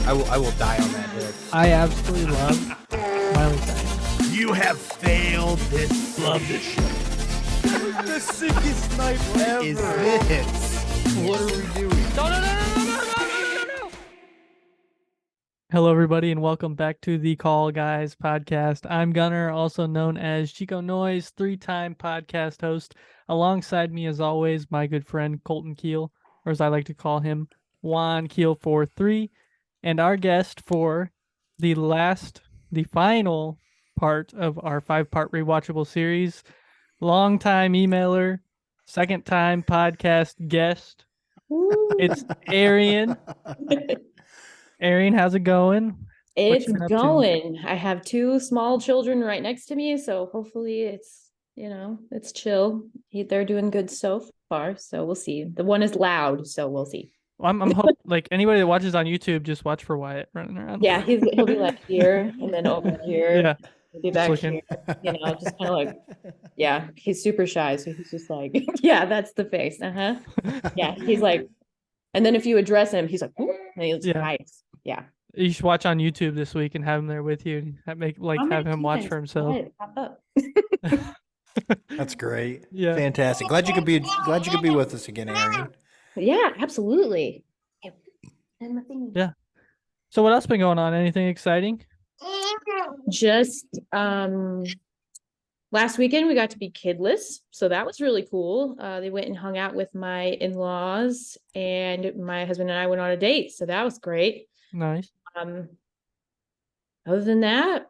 I will die on that hill. I absolutely love Miley Cyrus. You have failed this. Love this show. That was the sickest snipe ever. Is this? What are we doing? No. Hello, everybody, and welcome back to the Call Guys podcast. I'm Gunner, also known as Chico Noise, 3-time podcast host. Alongside me, as always, my good friend Colton Keel, or as I like to call him, Juan Keel 43, and our guest for the final part of our 5-part Rewatchable series, longtime emailer, second-time podcast guest. It's Arian. Arian, how's it going? It's going. I have 2 small children right next to me, so hopefully it's chill. They're doing good so far, so we'll see. The one is loud, so we'll see. I'm hoping, like, anybody that watches on YouTube, just watch for Wyatt running around. Yeah, he'll be like here and then over here. Yeah. He'll be back here, just kind of like, yeah, he's super shy, so he's just like, yeah, that's the face. Yeah, he's like, and then if you address him, he's like, and he's nice. Yeah. You should watch on YouTube this week and have him there with you. Have him watch for himself. That's great. Yeah. Fantastic. Glad you could be with us again, Arian. Yeah, absolutely. Yeah. So what else been going on? Anything exciting? Just last weekend we got to be kidless, so that was really cool. They went and hung out with my in-laws, and my husband and I went on a date, so that was great. Nice. Other than that,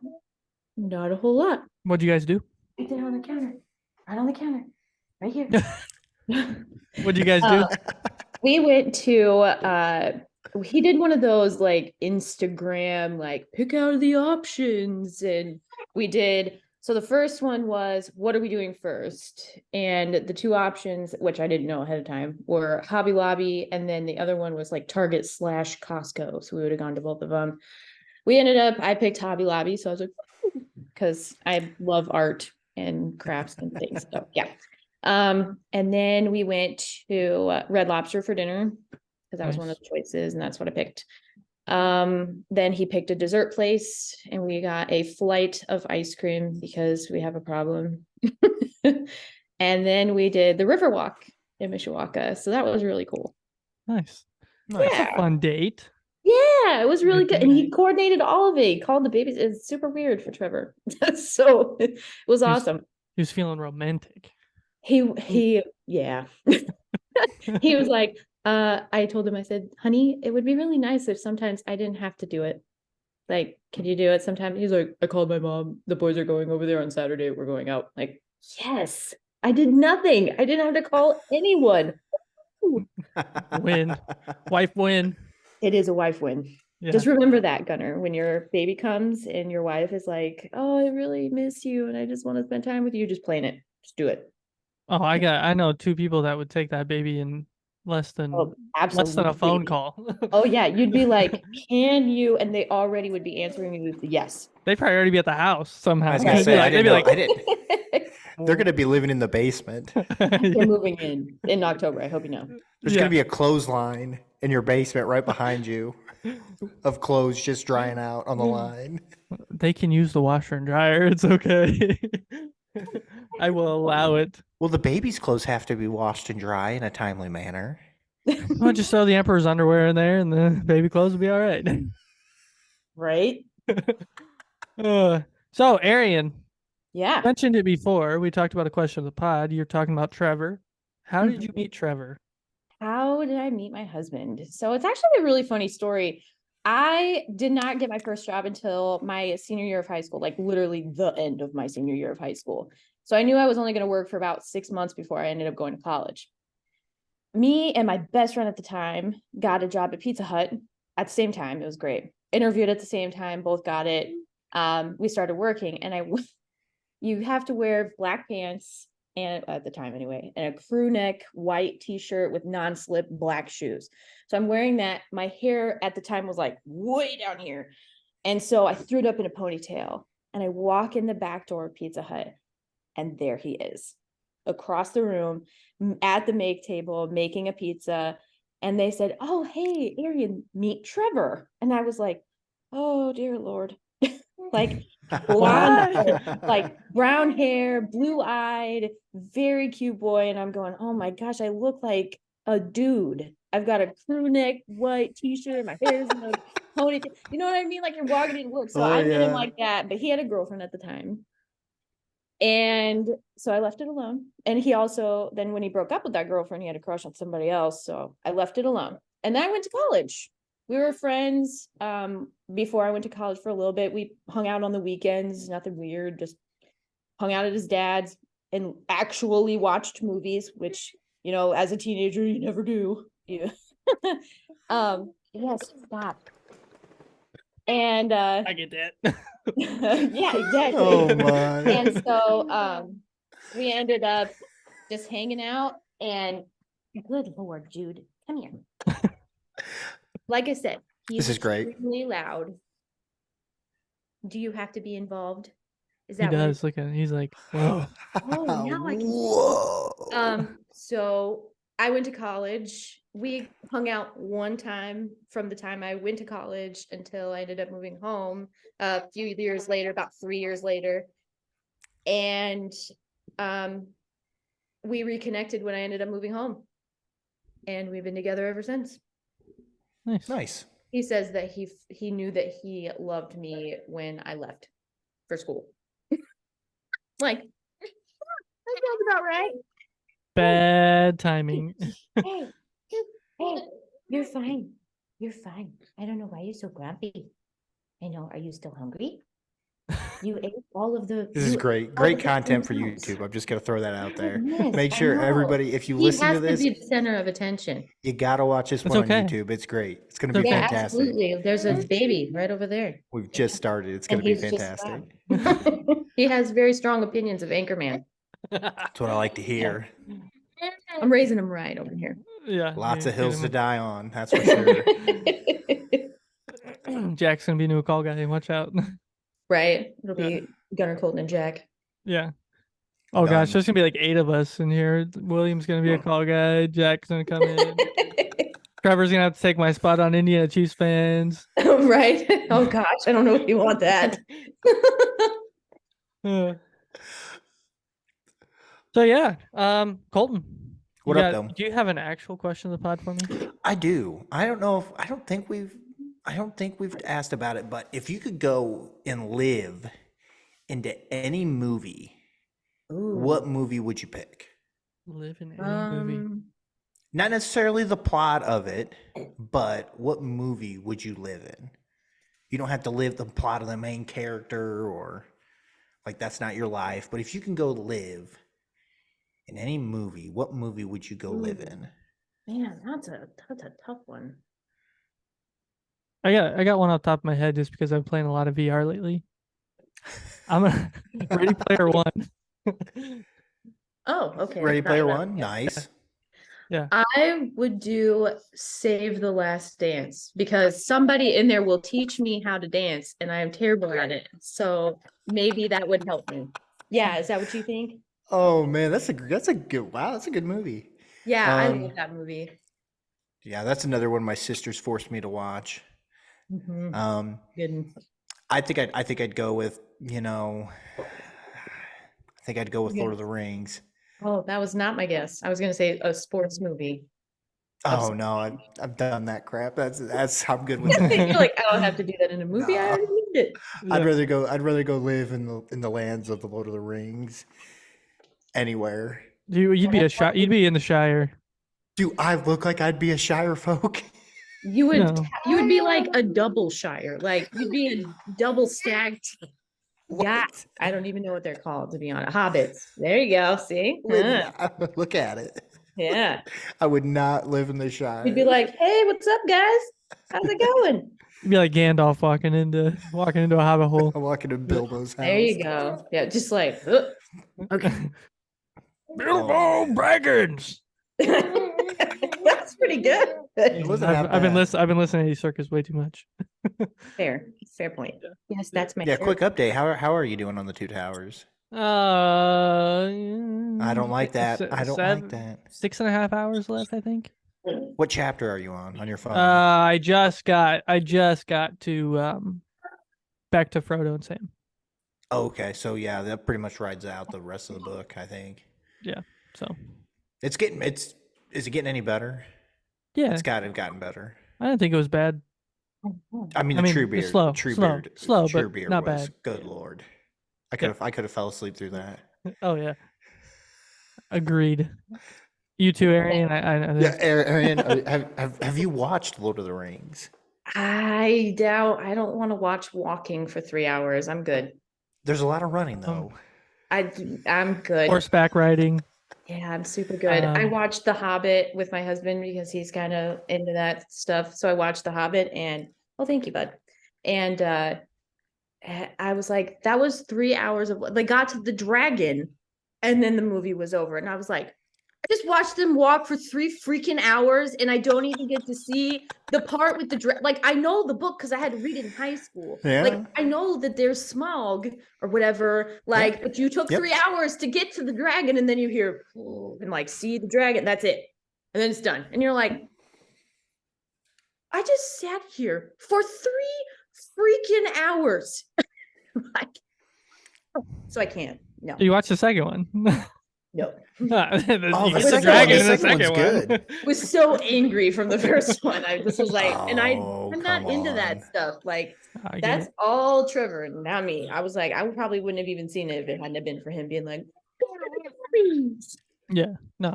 not a whole lot. What'd you guys do? We did it on the counter. Right on the counter. Right here. What'd you guys do? We went to he did one of those like Instagram, like pick out the options, and we did. So the first one was, what are we doing first? And the 2 options, which I didn't know ahead of time, were Hobby Lobby, and then the other one was like Target/Costco. So we would have gone to both of them. I picked Hobby Lobby, so I was like, because I love art and crafts and things. So yeah. And then we went to Red Lobster for dinner, because that was one of the choices, and that's what I picked. Then he picked a dessert place, and we got a flight of ice cream because we have a problem. And then we did the river walk in Mishawaka, so that was really cool. Nice. Yeah. That's a fun date. Yeah, it was really good, and he coordinated all of it. He called the babies. It's super weird for Trevor. So it was awesome. He was feeling romantic. He yeah. He was like, I told him, I said, honey, it would be really nice if sometimes I didn't have to do it. Like, can you do it sometime? He's like, I called my mom. The boys are going over there on Saturday. We're going out. Like, yes, I did nothing. I didn't have to call anyone. Win. Wife win. It is a wife win. Yeah. Just remember that, Gunner, when your baby comes and your wife is like, oh, I really miss you and I just want to spend time with you. Just plan it. Just do it. Oh, I know 2 people that would take that baby in less than a phone call. Oh yeah, you'd be like, can you? And they already would be answering you with yes. They'd probably already be at the house somehow. I was gonna say, I didn't. They're gonna be living in the basement. They're moving in October. I hope you know. There's gonna be a clothesline in your basement right behind you, of clothes just drying out on the line. They can use the washer and dryer. It's okay. I will allow it. Well, the baby's clothes have to be washed and dry in a timely manner. I'll just throw the emperor's underwear in there, and the baby clothes will be all right. Right? So, Arian. Yeah. You mentioned it before. We talked about a question of the pod. You're talking about Trevor. How did you meet Trevor? How did I meet my husband? So it's actually a really funny story. I did not get my first job until my senior year of high school, like literally the end of my senior year of high school. So I knew I was only going to work for about 6 months before I ended up going to college. Me and my best friend at the time got a job at Pizza Hut at the same time. It was great. Interviewed at the same time, both got it. We started working, and you have to wear black pants, and at the time anyway, and a crew neck white t-shirt with non-slip black shoes. So I'm wearing that. My hair at the time was like way down here. And so I threw it up in a ponytail, and I walk in the back door of Pizza Hut, and there he is across the room at the make table, making a pizza. And they said, "Oh, hey, Arian, meet Trevor." And I was like, "Oh, dear Lord." Like blonde, like brown hair, blue-eyed, very cute boy. And I'm going, "Oh my gosh, I look like a dude. I've got a crew neck white t-shirt, my hair's in a ponytail." You know what I mean? Like you're walking in work. So Oh, I met him yeah. like that, but he had a girlfriend at the time. And so I left it alone. And he also, then when he broke up with that girlfriend, he had a crush on somebody else. So I left it alone. And then I went to college. We were friends before I went to college for a little bit. We hung out on the weekends, nothing weird, just hung out at his dad's and actually watched movies, which, you know, as a teenager, you never do. Yeah. Yes, stop. And I get that. yeah, exactly. Oh my. And so we ended up just hanging out, and good Lord, Jude, come here. Like I said, he's This is great. extremely loud. Do you have to be involved? Is He that what does. Look at it. He's like, whoa. Oh, now I can see. Whoa. So I went to college. We hung out one time from the time I went to college until I ended up moving home a few years later, about 3 years later. And we reconnected when I ended up moving home. And we've been together ever since. Nice. Nice. He says that he knew that he loved me when I left for school. Like, that sounds about right. Bad timing. Hey, hey, you're fine. You're fine. I don't know why you're so grumpy. I know. Are you still hungry? You ate all of the. This is you great. ate all Great of the content for things. YouTube. I'm just going to throw that out there. Yes, Make I sure know. everybody, if you He listen has to this, be the center of attention. you got to watch this It's one okay. on YouTube. It's great. It's going to It's be okay. Yeah, fantastic. absolutely. There's a baby right over there. We've just started. It's going And to be he's just fantastic. loud. He has very strong opinions of Anchorman. That's what I like to hear. I'm raising him right over here. Yeah. Lots yeah, of hills give to him die on. That's for sure. Jack's gonna be a new call guy. Watch out. Right? It'll Yeah. be Gunnar, Colton, and Jack. Yeah. Oh gosh, Done. there's gonna be like 8 of us in here. William's gonna be a call guy. Jack's gonna come in. Trevor's gonna have to take my spot on Indiana Chiefs fans. Right? Oh gosh, I don't know if you want that. Uh, So yeah, Colton. you What up, though? Do you have an actual question of the pod for me? I do. I don't know if I don't think we've asked about it, but if you could go and live into any movie, what movie would you pick? Live in any movie. Not necessarily the plot of it, but what movie would you live in? You don't have to live the plot of the main character, or like that's not your life. But if you can go live in any movie, what movie would you go live in? Man, that's a tough one. I got one off the top of my head just because I'm playing a lot of VR lately. I'm a Ready Player One. Oh, okay. Ready Not Player enough. One, nice. Yeah. I would do Save the Last Dance because somebody in there will teach me how to dance and I am terrible at it. So maybe that would help me. Yeah, is that what you think? Oh man, that's a good that's a good movie. Yeah, I love that movie. Yeah, that's another one my sisters forced me to watch. Mhm. Good. I think I'd go with, Lord of the Rings. Oh, that was not my guess. I was going to say a sports movie. Oh no, I've done that crap. That's I'm good with You're that. like, I don't have to do that in a movie. I No. already did it. I'd rather go live in the lands of the Lord of the Rings. Anywhere. You'd be in the Shire. Do I look like I'd be a Shire folk? You would No. you would be like a double Shire. Like you'd be a double stacked. Yeah, What? I don't even know what they're called, to be honest. Hobbits. There you go. See? Look at it. Yeah. I would not live in the Shire. You'd be like, hey, what's up, guys? How's it going? You'd be like Gandalf walking into a hobbit hole. I'm walking to Bilbo's house. There you go. Yeah, just like, ugh. Okay. Bilbo Baggins. That's pretty good. It wasn't that I've been bad. listening to these circus way too much. Fair point. Yes, that's my Yeah, quick update. How are you doing on the Two Towers? I I don't like that. I don't like that. 6.5 hours left, I think. What chapter are you on your phone? I just got to back to Frodo and Sam. Okay, so yeah, that pretty much rides out the rest of the book, I think. Yeah. So Is it getting any better? yeah, It's gotten better. I didn't think it was bad. I mean, I the mean, true it's beard, slow, true but beard not was bad. good lord. Yeah. I could have fell asleep through that. Oh yeah. Agreed. You too, Arian. I Yeah, think. Arian, have you watched Lord of the Rings? I doubt. I don't want to watch walking for 3 hours. I'm good. There's a lot of running though. I'm good. Horseback riding. Yeah, I'm super good. I Um, watched The Hobbit with my husband because he's kind of into that stuff. So I watched The Hobbit and well, thank you, bud. And I was like, that was 3 hours of they got to the dragon and then the movie was over. And I was like, I just watched them walk for 3 freaking hours and I don't even get to see the part with the like I know the book because I had to read it in high school. Like Yeah. I know that there's Smaug or whatever, like, but you took Yep. 3 hours to get to the dragon and then you hear and like see the dragon. That's it. And then it's done. And you're like, I just sat here for 3 freaking hours. Like, so I can't. No. you watched the second one. No. You Oh, get the the second dragon one- in the the second second one's one. good. Was so angry from the first one. I just was like, and Oh, I'm not come into on. that stuff. Like I get that's it. all Trevor, not me. I was like, I probably wouldn't have even seen it if it hadn't have been for him being like, Yeah. No,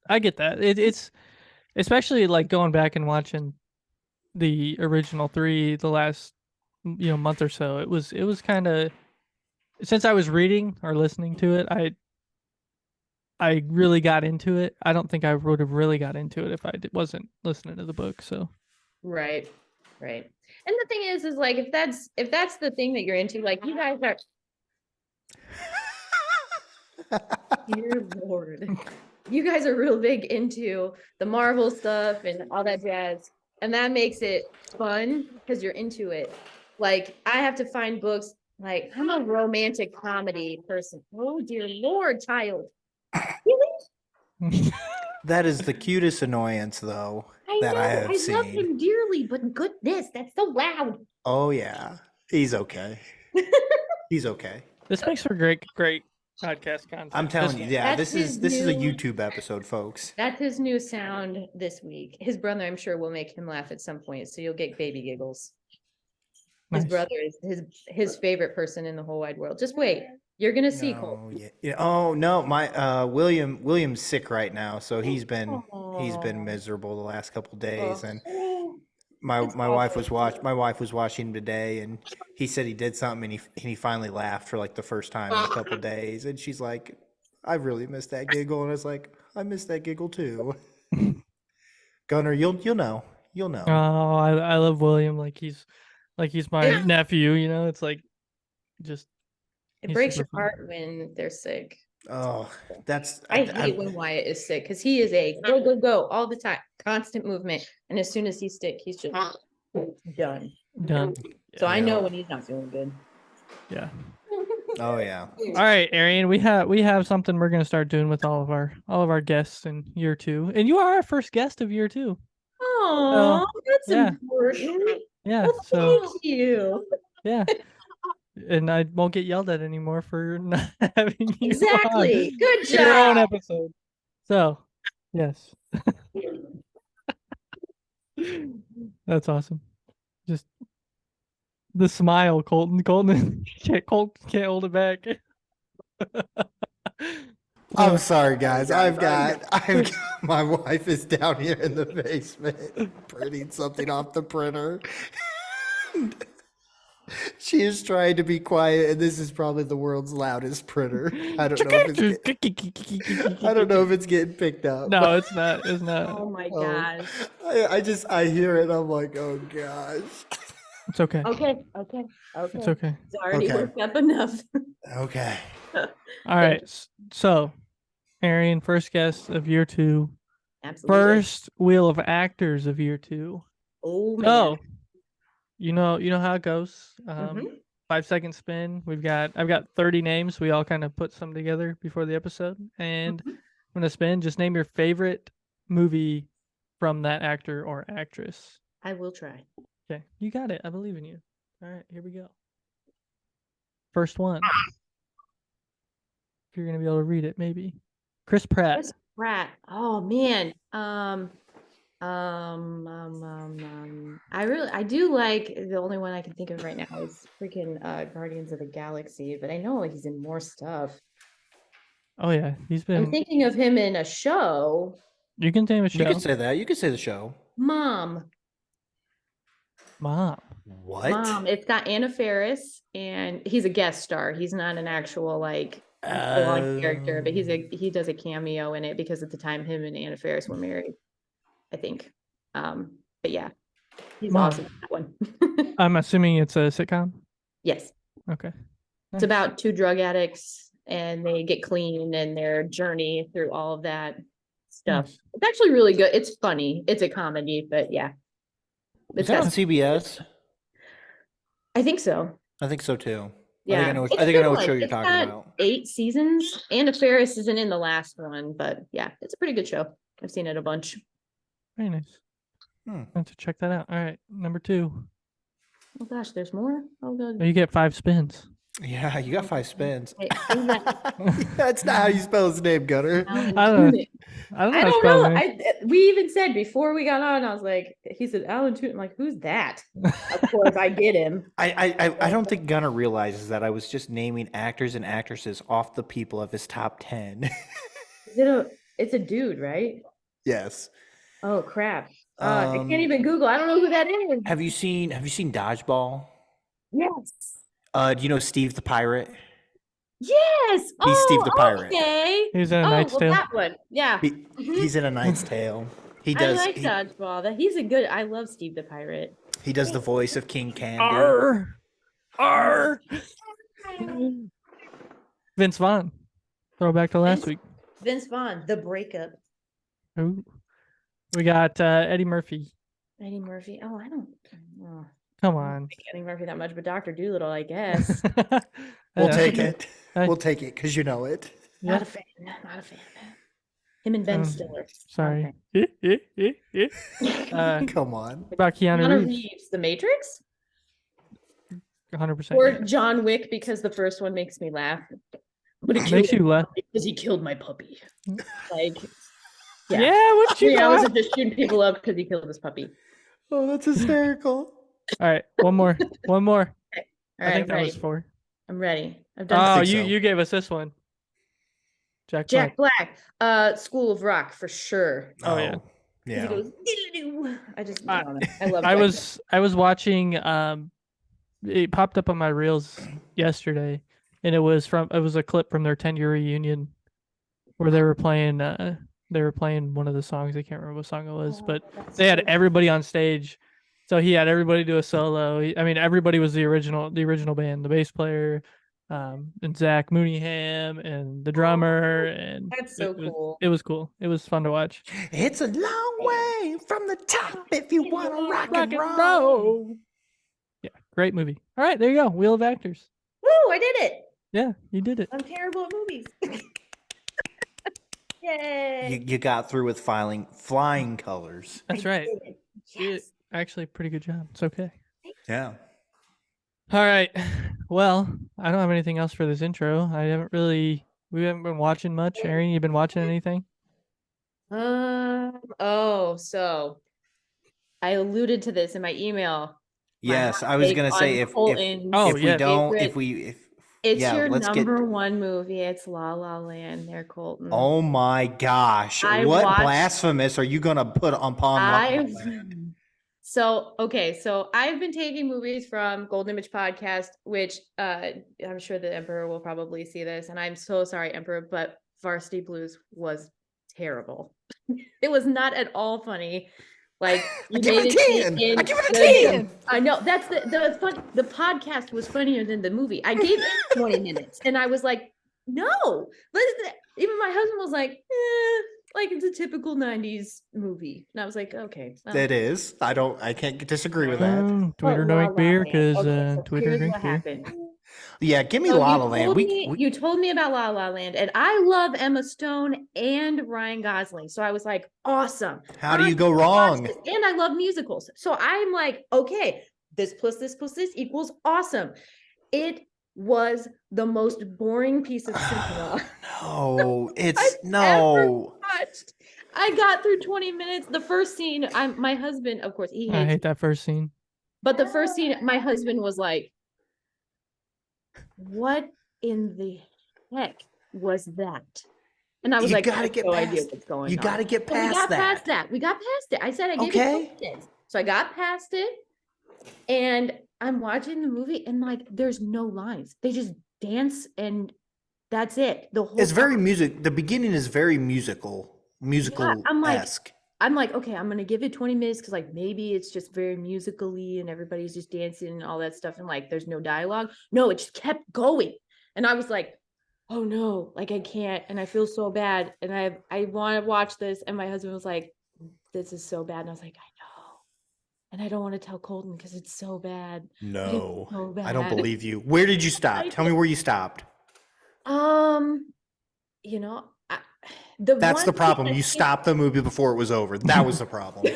I get that. It's especially like going back and watching the original 3 the last month or so. It was kind of since I was reading or listening to it, I really got into it. I don't think I would have really got into it if I wasn't listening to the book. So right. And the thing is like if that's the thing that you're into, like you guys are dear Lord. You guys are real big into the Marvel stuff and all that jazz. And that makes it fun because you're into it. Like, I have to find books, like, I'm a romantic comedy person. Oh, dear Lord, child. Really? That is the cutest annoyance though I that know. I have I seen. love him dearly, but goodness, that's so loud. Oh yeah. He's okay. He's okay. this makes for great podcast content. I'm telling you, yeah, That's this is his a new- YouTube episode, folks. That's his new sound this week. His brother, I'm sure, will make him laugh at some point. So you'll get baby giggles. His Nice. brother is his favorite person in the whole wide world. Just wait. You're gonna see Cole. Oh yeah. Oh no, my William's sick right now, so he's been Aw. miserable the last couple days, and Oh, my That's wife awful. was watching him today, and he said he did something, and he finally laughed for like the first time in a couple days, and she's like, I really missed that giggle, and I was like, I missed that giggle too. Gunnar, you'll know. Oh, I love William like he's my nephew. It's like just It he's breaks your super fun. heart when they're sick. Oh, that's I hate when Wyatt is sick because he is a go all the time, constant movement. And as soon as he's sick, he's just done. Done. So I Yeah. know when he's not feeling good. Yeah. Oh yeah. All right, Arian, we have something we're gonna start doing with all of our guests in year 2, and you are our first guest of year 2. Oh, that's yeah. important. Yeah. Well, So thank you. yeah, and I won't get yelled at anymore for not having you Exactly. on Good your own job. episode. So yes, that's awesome. Just the smile, Colton can't hold it back. I'm sorry, guys. I've got my wife is down here in the basement printing something off the printer. She is trying to be quiet, and this is probably the world's loudest printer. I don't know if it's getting picked up. No, it's not. It's not. Oh my Oh. gosh. I hear it. And I'm like, oh gosh. It's okay. Okay. It's okay. It's already Okay. worked up enough. Okay. All right. So, Arian, first guest of year 2, Absolutely. first wheel of actors of year 2. Oh man. So, you know how it goes. Mhm. 5-second spin. I've got 30 names. We all kind of put some together before the episode, and I'm gonna spin. Just name your favorite movie from that actor or actress. I will try. Okay, you got it. I believe in you. All right, here we go. First one. If you're gonna be able to read it, maybe. Chris Pratt. Chris Pratt. Oh man. I do like, the only one I can think of right now is freaking Guardians of the Galaxy, but I know he's in more stuff. Oh yeah, he's been. I'm thinking of him in a show. You can name a show. You could say that. You could say the show. Mom. What? Mom. It's got Anna Faris, and he's a guest star. He's not an actual like full-on character, but he does a cameo in it because at the time him and Anna Faris were married, I think. But yeah, he's Mom. awesome in that one. I'm assuming it's a sitcom. Yes. Okay. It's about two drug addicts and they get clean and their journey through all of that stuff. Nice. It's actually really good. It's funny. It's a comedy, but yeah. Is that on CBS? I think so. I think so too. Yeah. I think I know what show you're talking about. 8 seasons. Anna Faris isn't in the last one, but yeah, it's a pretty good show. I've seen it a bunch. Very nice. I have to check that out. All right, number 2. Oh gosh, there's more. Oh god. You get 5 spins. Yeah, you got 5 spins. Wait, who's that? That's not how you spell his name, Gunner. I don't know. I don't know. We even said before we got on, I was like, he said Alan Tudyk. I'm like, who's that? Of course, I get him. I don't think Gunner realizes that I was just naming actors and actresses off the people of his top 10. It's a dude, right? Yes. Oh crap! I can't even Google. I don't know who that is. Have you seen Dodgeball? Yes. Do you know Steve the Pirate? Yes. He's Steve the Pirate. Okay. He's in A Knight's Tale. That one. Yeah. He's in A Knight's Tale. He does. I like Dodgeball. He's a good. I love Steve the Pirate. He does the voice of King Candy. Arr! Vince Vaughn. Throwback to last week. Vince Vaughn, The Breakup. Ooh. We got Eddie Murphy. Eddie Murphy. Oh, I don't. Oh, Come I on. don't like Eddie Murphy that much, but Dr. Dolittle, I guess. We'll take it. Hey. We'll take it because you know it. Not a fan. Not a fan. Him and Ben Stiller. Sorry. Come on. What about Keanu Keanu Reeves? Reeves, The Matrix? 100%. Or John Wick, because the first one makes me laugh. But it Makes you laugh. because he killed my puppy. Like, Yeah, what you 3 hours got? of just shooting people up because he killed his puppy. Oh, that's hysterical. All right, one more. One more. All I right, think I'm that ready. was 4. I'm ready. I've done Oh, think so. you gave us this one. Jack Jack Black. Black. School of Rock for sure. Oh, yeah. He Yeah. goes, "Diddle-doo." I don't know. I love I Jack was watching it popped up on my reels yesterday and it was a clip from their 10-year reunion where they were playing one of the songs. I can't remember what song it was, but Black. they had everybody on stage. So he had everybody do a solo. Everybody was the original band, the bass player, and Zach Mooneyham and the drummer, and That's so cool. It was cool. It was fun to watch. It's a long way from the top if you want to rock and roll. roll. Yeah, great movie. All right, there you go. Wheel of Actors. Woo, I did it. Yeah, you did it. I'm terrible at movies. Yay. You got through with flying colors. That's I right. did it. Yes. Actually, pretty good job. It's okay. Yeah. All right. Well, I don't have anything else for this intro. We haven't been watching much. Arian, you been watching anything? So I alluded to this in my email. Yes, hot I was take gonna on say if Colton's Oh, we yeah. don't favorite- if It's yeah, your let's get- number one movie. It's La La Land there, Colton. oh my gosh, I what watched- blasphemous are you gonna put upon La La Land? So I've been taking movies from Golden Image Podcast, which I'm sure the Emperor will probably see this, and I'm so sorry, Emperor, but Varsity Blues was terrible. It was not at all funny. Like you I give it made a 10. in I give it a the- 10. I know that's the fun. The podcast was funnier than the movie. I gave it 20 minutes, and I was like, no. Even my husband was like, like it's a typical 90s movie, and I was like, okay. well. It is. I can't disagree with that. Twitter But La drink La beer Land. because Okay, so Twitter here's drink what beer. happened. Yeah, give me So La you La Land. told me you told me about La La Land, and I love Emma Stone and Ryan Gosling. So I was like, awesome. How do you I'm go gonna watch wrong? this. And I love musicals. So I'm like, okay, this plus this plus this equals awesome. It was the most boring piece of cinema No, it's I've ever no. watched. I got through 20 minutes. The first scene, my husband, of course, he I hates hate that first scene. but the first scene, my husband was like, what in the heck was that? And I was You like, I gotta have get no idea past. what's going You on. gotta get So we past got past that. that. We got past it. I said I gave you Okay. 20 minutes. So I got past it. And I'm watching the movie and like there's no lines. They just dance and that's it. The whole It's very time. music. The beginning is very musical I'm like, esque. okay, I'm gonna give it 20 minutes because like maybe it's just very musically and everybody's just dancing and all that stuff and like there's no dialogue. No, it just kept going. And I was like, oh no, like I can't, and I feel so bad. And I want to watch this. And my husband was like, this is so bad. And I was like, I know. And I don't want to tell Colton because it's so bad. But it's No, so I don't bad. believe you. Where did you stop? I Tell me where you stopped. You know, the That's one the scene problem. I You think- stopped the movie before it was over. That was the problem.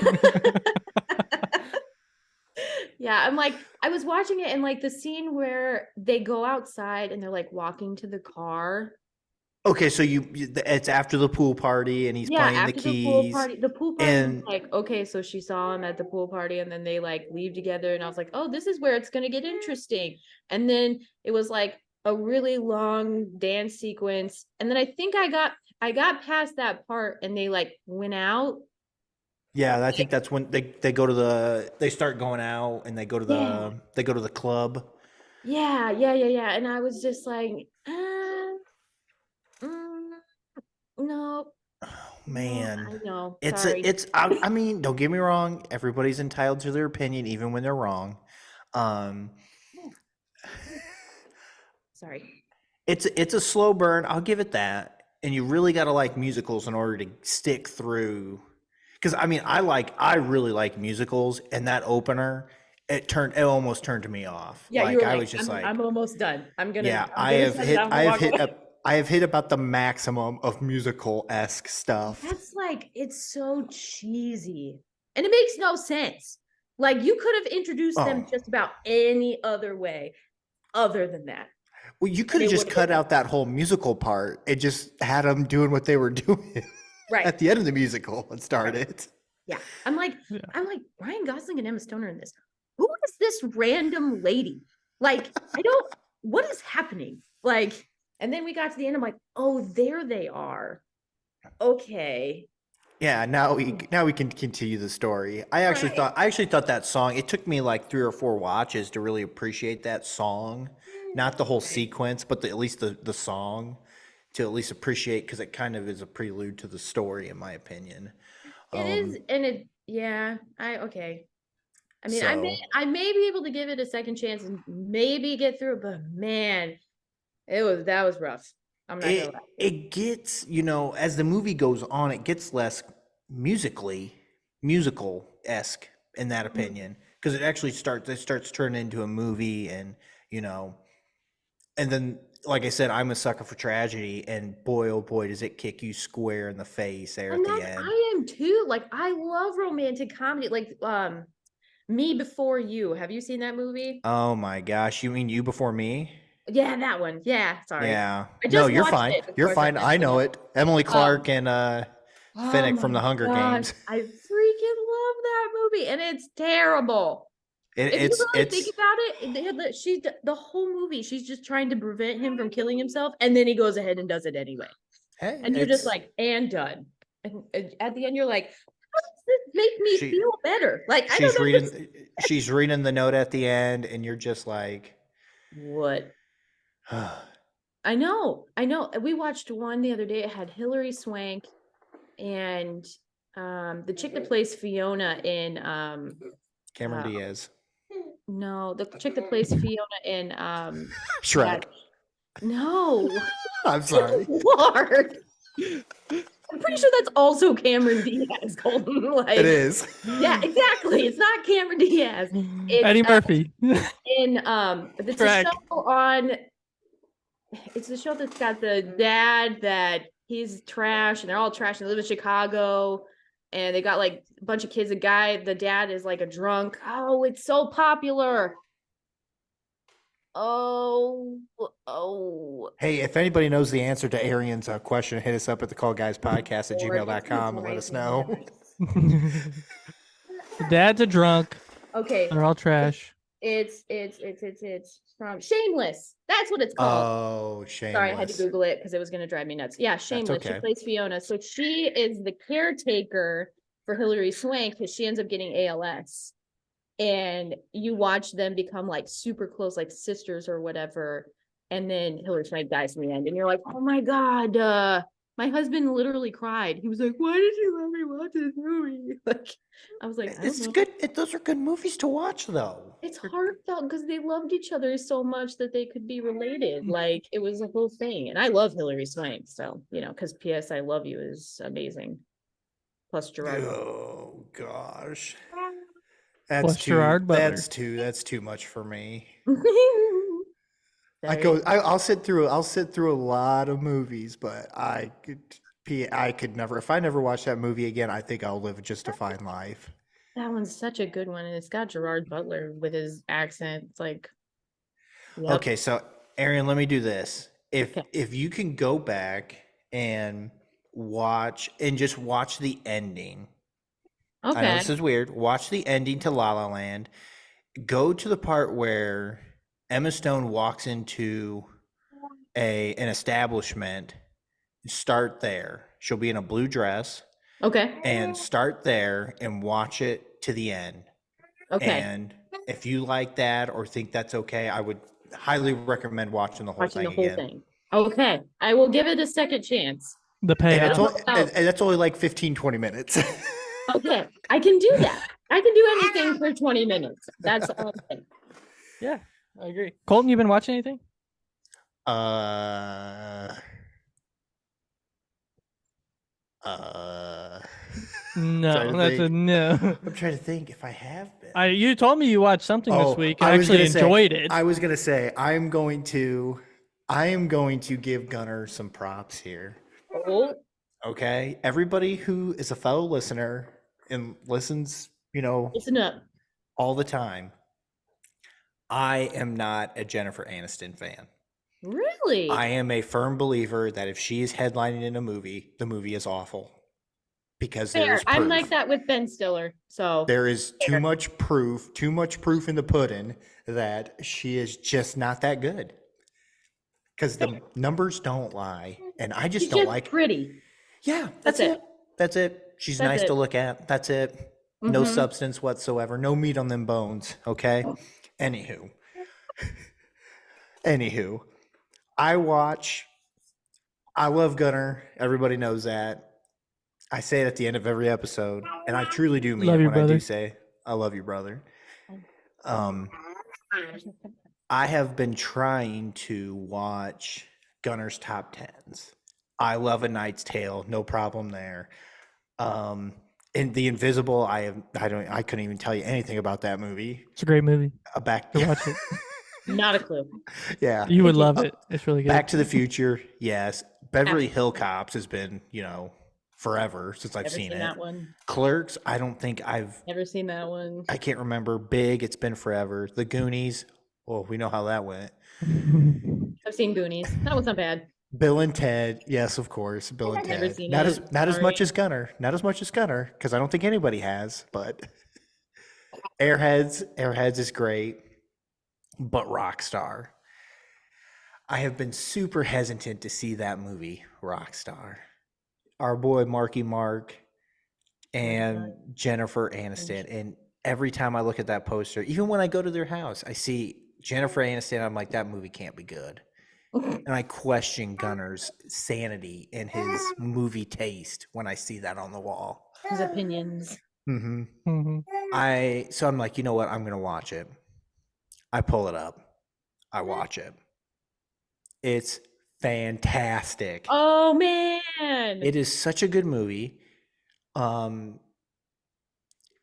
Yeah, I'm like, I was watching it and like the scene where they go outside and they're like walking to the car. Okay, so it's after the pool party and he's Yeah, playing the after the pool keys. party. The pool party was And like, okay, so she saw him at the pool party and then they like leave together. And I was like, oh, this is where it's gonna get interesting. And then it was like a really long dance sequence. And then I think I got past that part and they like went out. yeah, I think that's when they go to they start going out and they go to the club. Yeah. And I was just like, mm, no, Man, I know. it's Sorry. I mean, don't get me wrong. Everybody's entitled to their opinion, even when they're wrong. Sorry. It's a slow burn. I'll give it that. And you really got to like musicals in order to stick through. Because I mean, I really like musicals, and that opener, it almost turned me off. Yeah, Like you were I like, was just I'm almost done. yeah, I have hit about the maximum of musical esque stuff. That's like, it's so cheesy. And it makes no sense. Like you could have introduced them Oh. just about any other way other than that. Well, you could have it just would've cut been- out that whole musical part. It just had them doing what they were doing Right. at the end of the musical and started. Yeah. I'm like Ryan Gosling and Emma Stone are in this. Who is this random lady? Like, what is happening? Like, and then we got to the end. I'm like, oh, there they are. Okay. Yeah, now we can continue the story. I actually thought that song, it took me like 3 or 4 watches to really appreciate that song. Not the whole sequence, but at least the song to at least appreciate, because it kind of is a prelude to the story, in my opinion. It is, and it, yeah, okay. I mean, I may be able to give it a second chance and maybe get through it, but man, that was rough. I'm not gonna lie. It gets, as the movie goes on, it gets less musical-esque, in that opinion, because it actually starts turning into a movie, and and then, like I said, I'm a sucker for tragedy, and boy, oh boy, does it kick you square in the face there at the end. I am too. Like, I love romantic comedy. Like, Me Before You. Have you seen that movie? Oh my gosh, you mean You Before Me? Yeah, that one. Yeah, sorry. Yeah. I just No, you're watched fine. it, of You're course, fine. I know it. Emily Clark and Finnick from my the Hunger gosh, Games. I freaking love that movie, and it's terrible. If you really think about it, the whole movie, she's just trying to prevent him from killing himself, and then he goes ahead and does it anyway. Hey, And you're just like, and done. And at the end, you're like, how does this make me feel better? Like, I don't know. She's reading the note at the end, and you're just like, What? I know. We watched one the other day. It had Hilary Swank and the chick that plays Fiona in Cameron Diaz. No, the chick that plays Fiona in Shrek. No. I'm sorry. Lord. I'm pretty sure that's also Cameron Diaz, Colton. Like, It is. Yeah, exactly. It's not Cameron Diaz. It's Eddie Murphy. in it's a Shrek. show on it's the show that's got the dad that he's trash and they're all trash and they live in Chicago and they got like a bunch of kids. The dad is like a drunk. Oh, it's so popular. Oh. Hey, if anybody knows the answer to Arian's question, hit us up at thecallguyspodcast@gmail.com and let us know. The dad's a drunk. Okay. They're all trash. It's from Shameless. That's what it's called. Oh, Shameless. Sorry, I had to Google it because it was going to drive me nuts. Yeah, Shameless. okay. She plays Fiona. So she is the caretaker for Hilary Swank because she ends up getting ALS. And you watch them become like super close, like sisters or whatever. And then Hilary Swank dies in the end. And you're like, oh my God, my husband literally cried. He was like, why did you let me watch this movie? Like, I was like, It's good. Those are good movies to watch, though. It's heartfelt because they loved each other so much that they could be related. Like, it was a whole thing. And I love Hilary Swank. So, because P.S. I Love You is amazing. Plus Gerard. Oh, gosh. Plus Gerard Butler. That's too much for me. Sorry. I'll sit through a lot of movies, but I could never, if I never watch that movie again, I think I'll live just a fine life. That one's such a good one, and it's got Gerard Butler with his accent. It's like, yep. Okay, so Arian, let me do this. If you can go back and just watch the ending. Okay. I know this is weird. Watch the ending to La La Land. Go to the part where Emma Stone walks into an establishment. Start there. She'll be in a blue dress. Okay. And start there and watch it to the end. Okay. And if you like that or think that's okay, I would highly recommend watching the whole thing again. Okay. I will give it a second chance. The payoff. And that's only like 15, 20 minutes. Okay. I can do that. I can do anything for 20 minutes. That's all. Yeah, I agree. Colton, you been watching anything? No, that's a no. I'm trying to think if I have been. You told me you watched something this week and actually enjoyed it. I was gonna say I am going to give Gunner some props here. Oh. Okay, everybody who is a fellow listener and listens, listen up all the time. I am not a Jennifer Aniston fan. Really? I am a firm believer that if she is headlining in a movie, the movie is awful. Because there is proof. I'm like that with Ben Stiller. So there is too much proof in the pudding that she is just not that good. Because the numbers don't lie, and I just don't like pretty. Yeah, that's it. That's it. She's nice to look at. That's it. Mm-hmm. No substance whatsoever. No meat on them bones. Okay. Anywho, I love Gunner. Everybody knows that. I say it at the end of every episode, and I truly do mean it when I do say, I love you, brother. I have been trying to watch Gunner's top 10s. I love A Knight's Tale, no problem there. And The Invisible, I couldn't even tell you anything about that movie. It's a great movie. Watch it. Not a clue. Yeah. You would love it. It's really good. Back to the Future, yes. Beverly Hill Cops has been, forever since I've seen it. That one. Clerks, I don't think I've never seen that one. I can't remember. Big, it's been forever. The Goonies, well, we know how that went. I've seen Goonies. That was not bad. Bill and Ted, yes, of course. Bill and Ted. Not as much as Gunner. Not as much as Gunner, because I don't think anybody has. But Airheads is great. But Rockstar, I have been super hesitant to see that movie, Rockstar. Our boy Marky Mark and Jennifer Aniston, and every time I look at that poster, even when I go to their house, I see Jennifer Aniston. I'm like, that movie can't be good. And I question Gunner's sanity and his movie taste when I see that on the wall. His opinions. Mm-hmm. Mm-hmm. So I'm like, you know what? I'm going to watch it. I pull it up. I watch it. It's fantastic. Oh, man. It is such a good movie.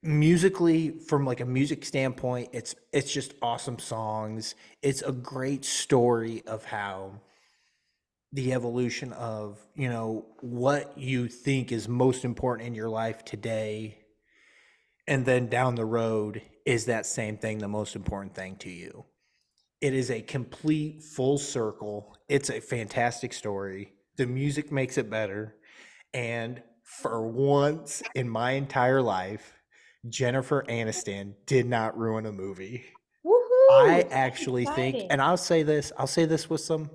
Musically, from like a music standpoint, it's just awesome songs. It's a great story of how the evolution of, what you think is most important in your life today, and then down the road, is that same thing the most important thing to you? It is a complete full circle. It's a fantastic story. The music makes it better. And for once in my entire life, Jennifer Aniston did not ruin a movie. I Woohoo! actually think, Exciting. and I'll say this with some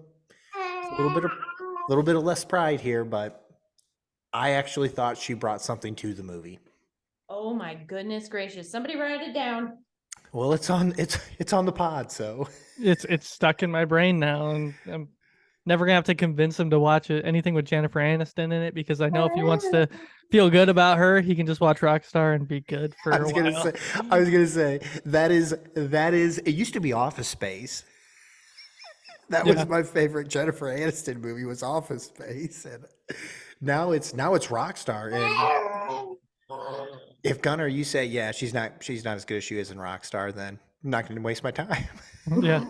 a little bit of less pride here, but I actually thought she brought something to the movie. Oh my goodness gracious. Somebody write it down. Well, it's on the pod, so It's stuck in my brain now, and I'm never gonna have to convince him to watch anything with Jennifer Aniston in it, because I know if he wants to feel good about her, he can just watch Rockstar and be good for I a was while. gonna say that is it used to be Office Space. That Yeah. was my favorite Jennifer Aniston movie, was Office Space, and now it's Rockstar. And if Gunnar, you say she's not as good as she is in Rockstar, then I'm not going to waste my time. Yeah.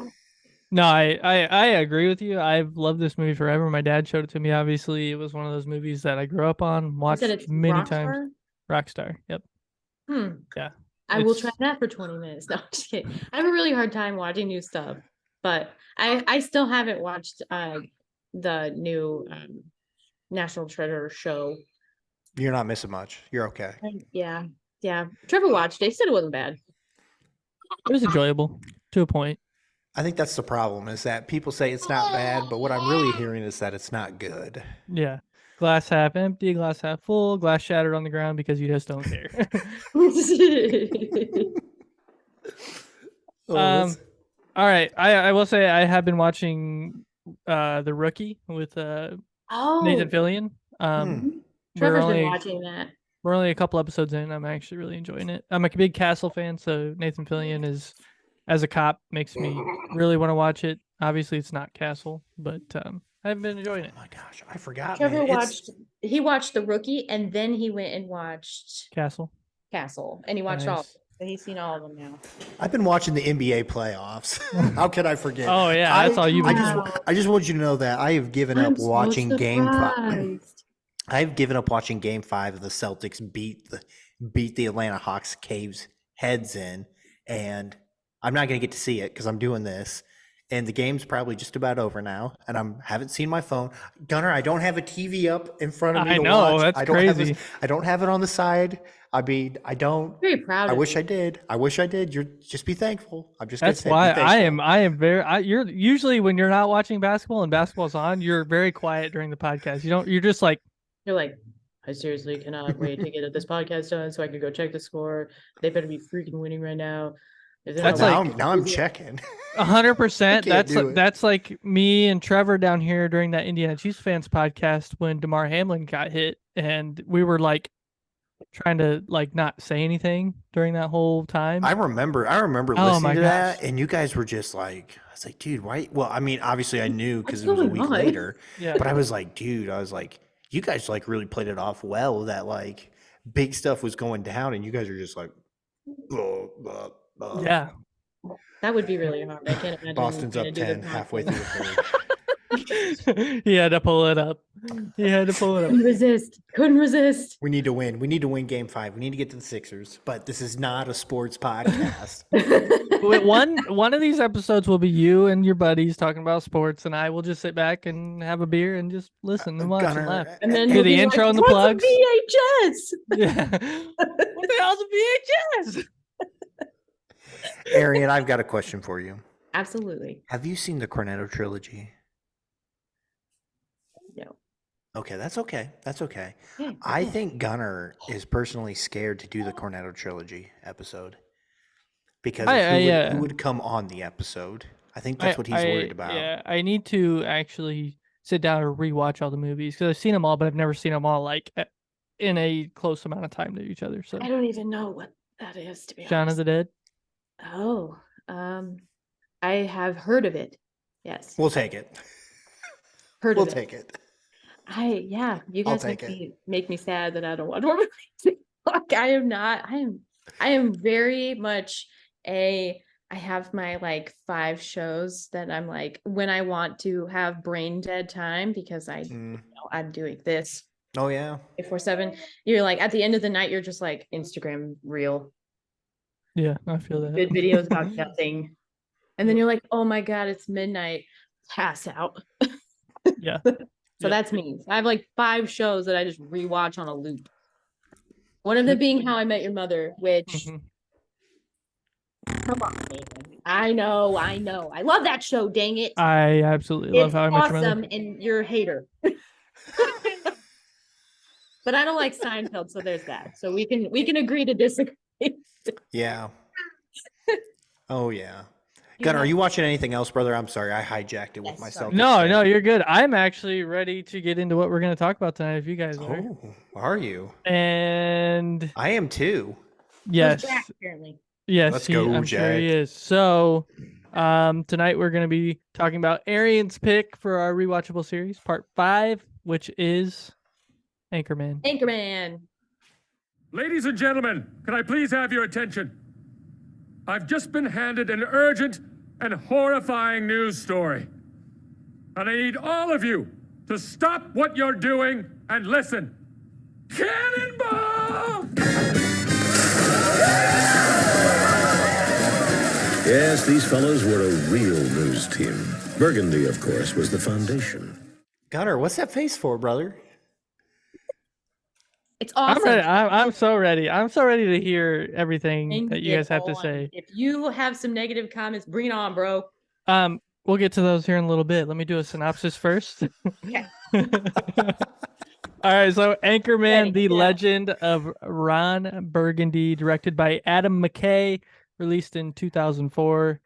No, I agree with you. I've loved this movie forever. My dad showed it to me. Obviously, it was one of those movies that I grew up on, You watched said it's many times. Rockstar? Rockstar. Yep. Yeah. I will It's- try that for 20 minutes. No, I'm just kidding. I have a really hard time watching new stuff, but I still haven't watched the new National Treasure show. You're not missing much. You're okay. Yeah. Trevor watched it. He said it wasn't bad. It was enjoyable to a point. I think that's the problem, is that people say it's not bad, but what I'm really hearing is that it's not good. Yeah. Glass half empty, glass half full, glass shattered on the ground because you just don't care. Oh, All right. I will say I have been watching The Rookie with Nathan Fillion. Trevor's been watching that. We're only a couple episodes in. I'm actually really enjoying it. I'm a big Castle fan, so Nathan Fillion is, as a cop, makes me really want to watch it. Obviously, it's not Castle, but I've been enjoying it. Oh my gosh, I forgot. Trevor man. he watched The Rookie, and then he went and watched Castle, and he watched all. So he's seen all of them now. I've been watching the NBA playoffs. How could I forget? Oh yeah, that's all you've been doing. I just want you to know that I have given up watching Game 5. I've given up watching Game 5 of the Celtics beat the Atlanta Hawks caves heads in, and I'm not going to get to see it because I'm doing this. And the game's probably just about over now, and I haven't seen my phone. Gunnar, I don't have a TV up in front of me. I know, that's crazy. I don't have it on the side. I mean, I don't. Very proud. I of wish you. I did. You're just be thankful. I'm just. That's gonna why say, be I thankful. am very. You're usually, when you're not watching basketball and basketball's on, you're very quiet during the podcast. You're just like, You're like, I seriously cannot wait to get this podcast done so I can go check the score. They better be freaking winning right now. That's now I'm checking. 100%. That's like me and Trevor down here during that Indiana Chiefs fans podcast when DeMar Hamlin got hit, and we were like trying to like not say anything during that whole time. I remember Oh listening my to that, gosh. and you guys were just like, I was like, dude, why? Well, I mean, obviously I knew because it What's was a going week on? later, Yeah. but I was like, dude, you guys like really played it off well, that like big stuff was going down, and you guys are just like, Yeah. That would be really hard. I can't imagine. Boston's up trying to do the 10 halfway podcast. through the third. He had to pull it up. Couldn't resist. We need to win. We need to win Game 5. We need to get to the Sixers, but this is not a sports podcast. Wait, one of these episodes will be you and your buddies talking about sports, and I will just sit back and have a beer and just listen and watch and Gunnar, laugh. And then Do he'll the be intro like, and the "What's a plugs." VHS. Yeah. What the hell's a VHS? Arian, I've got a question for you. Absolutely. Have you seen the Cornetto trilogy? No. Okay, that's okay. That's okay. Yeah, I think Gunnar is personally scared to do the Cornetto trilogy episode because of who would come on the episode. I think that's what he's worried about. Yeah, I need to actually sit down and rewatch all the movies because I've seen them all, but I've never seen them all like in a close amount of time to each other. So I don't even know what that is, to be Shaun of honest. the Dead. Oh, I have heard of it. Yes. We'll take it. Heard We'll of it. take it. You I'll guys take make me sad that I don't watch more movies. Like I am very much a I have my like 5 shows that I'm like when I want to have brain dead time because I'm doing this Oh yeah. 24/7. You're like at the end of the night, you're just like Instagram reel, Yeah, I feel that. good videos about nothing. And then you're like, oh my God, it's midnight. Pass out. Yeah. So that's me. I have like 5 shows that I just rewatch on a loop. One of them being How I Met Your Mother, which come on, man. I know. I love that show, dang it. I absolutely love It's How I Met Your Mother. awesome, and you're a hater. But I don't like Seinfeld, so there's that. So we can agree to disagree. Yeah. Oh yeah. Gunnar, are you watching anything else, brother? I'm sorry, I hijacked it with myself. No, you're good. I'm actually ready to get into what we're going to talk about tonight if you guys are. Oh, are you? And I am too. yes. Jack, apparently. Yes, Let's go, I'm Jack. sure he is. So, tonight we're going to be talking about Arian's pick for our rewatchable series, part 5, which is Anchorman. Anchorman. Ladies and gentlemen, can I please have your attention? I've just been handed an urgent and horrifying news story. And I need all of you to stop what you're doing and listen. Cannonball! Yes, these fellows were a real news team. Burgundy, of course, was the foundation. Gunnar, what's that face for, brother? It's awesome. I'm ready. I'm so ready. I'm so ready to hear everything that you guys have to say. If you have some negative comments, bring it on, bro. We'll get to those here in a little bit. Let me do a synopsis first. Okay. All right, so Anchorman, the Yeah. Legend of Ron Burgundy, directed by Adam McKay, released in 2004.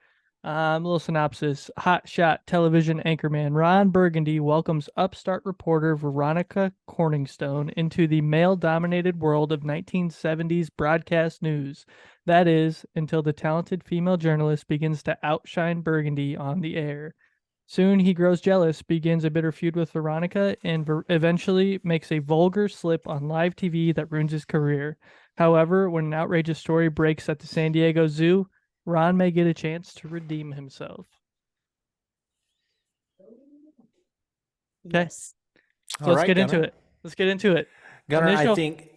Little synopsis. Hotshot television anchorman Ron Burgundy welcomes upstart reporter Veronica Corningstone into the male-dominated world of 1970s broadcast news. That is, until the talented female journalist begins to outshine Burgundy on the air. Soon he grows jealous, begins a bitter feud with Veronica, and eventually makes a vulgar slip on live TV that ruins his career. However, when an outrageous story breaks at the San Diego Zoo, Ron may get a chance to redeem himself. Okay. Yes. So let's get into it. Let's get into it. Gunnar, I think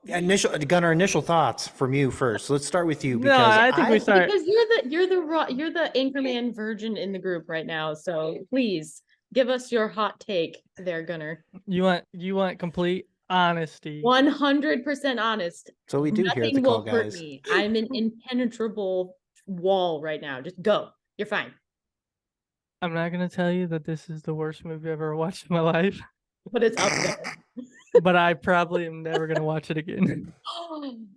Initial initial thoughts from you first. Let's start with you No, because I think we start. Because you're the Anchorman virgin in the group right now. So please give us your hot take there, Gunnar. You want complete honesty. 100% honest. So we do here at the Nothing Call will hurt Guys. me. I'm an impenetrable wall right now. Just go. You're fine. I'm not gonna tell you that this is the worst movie I've ever watched in my life, But it's up there. but I probably am never gonna watch it again.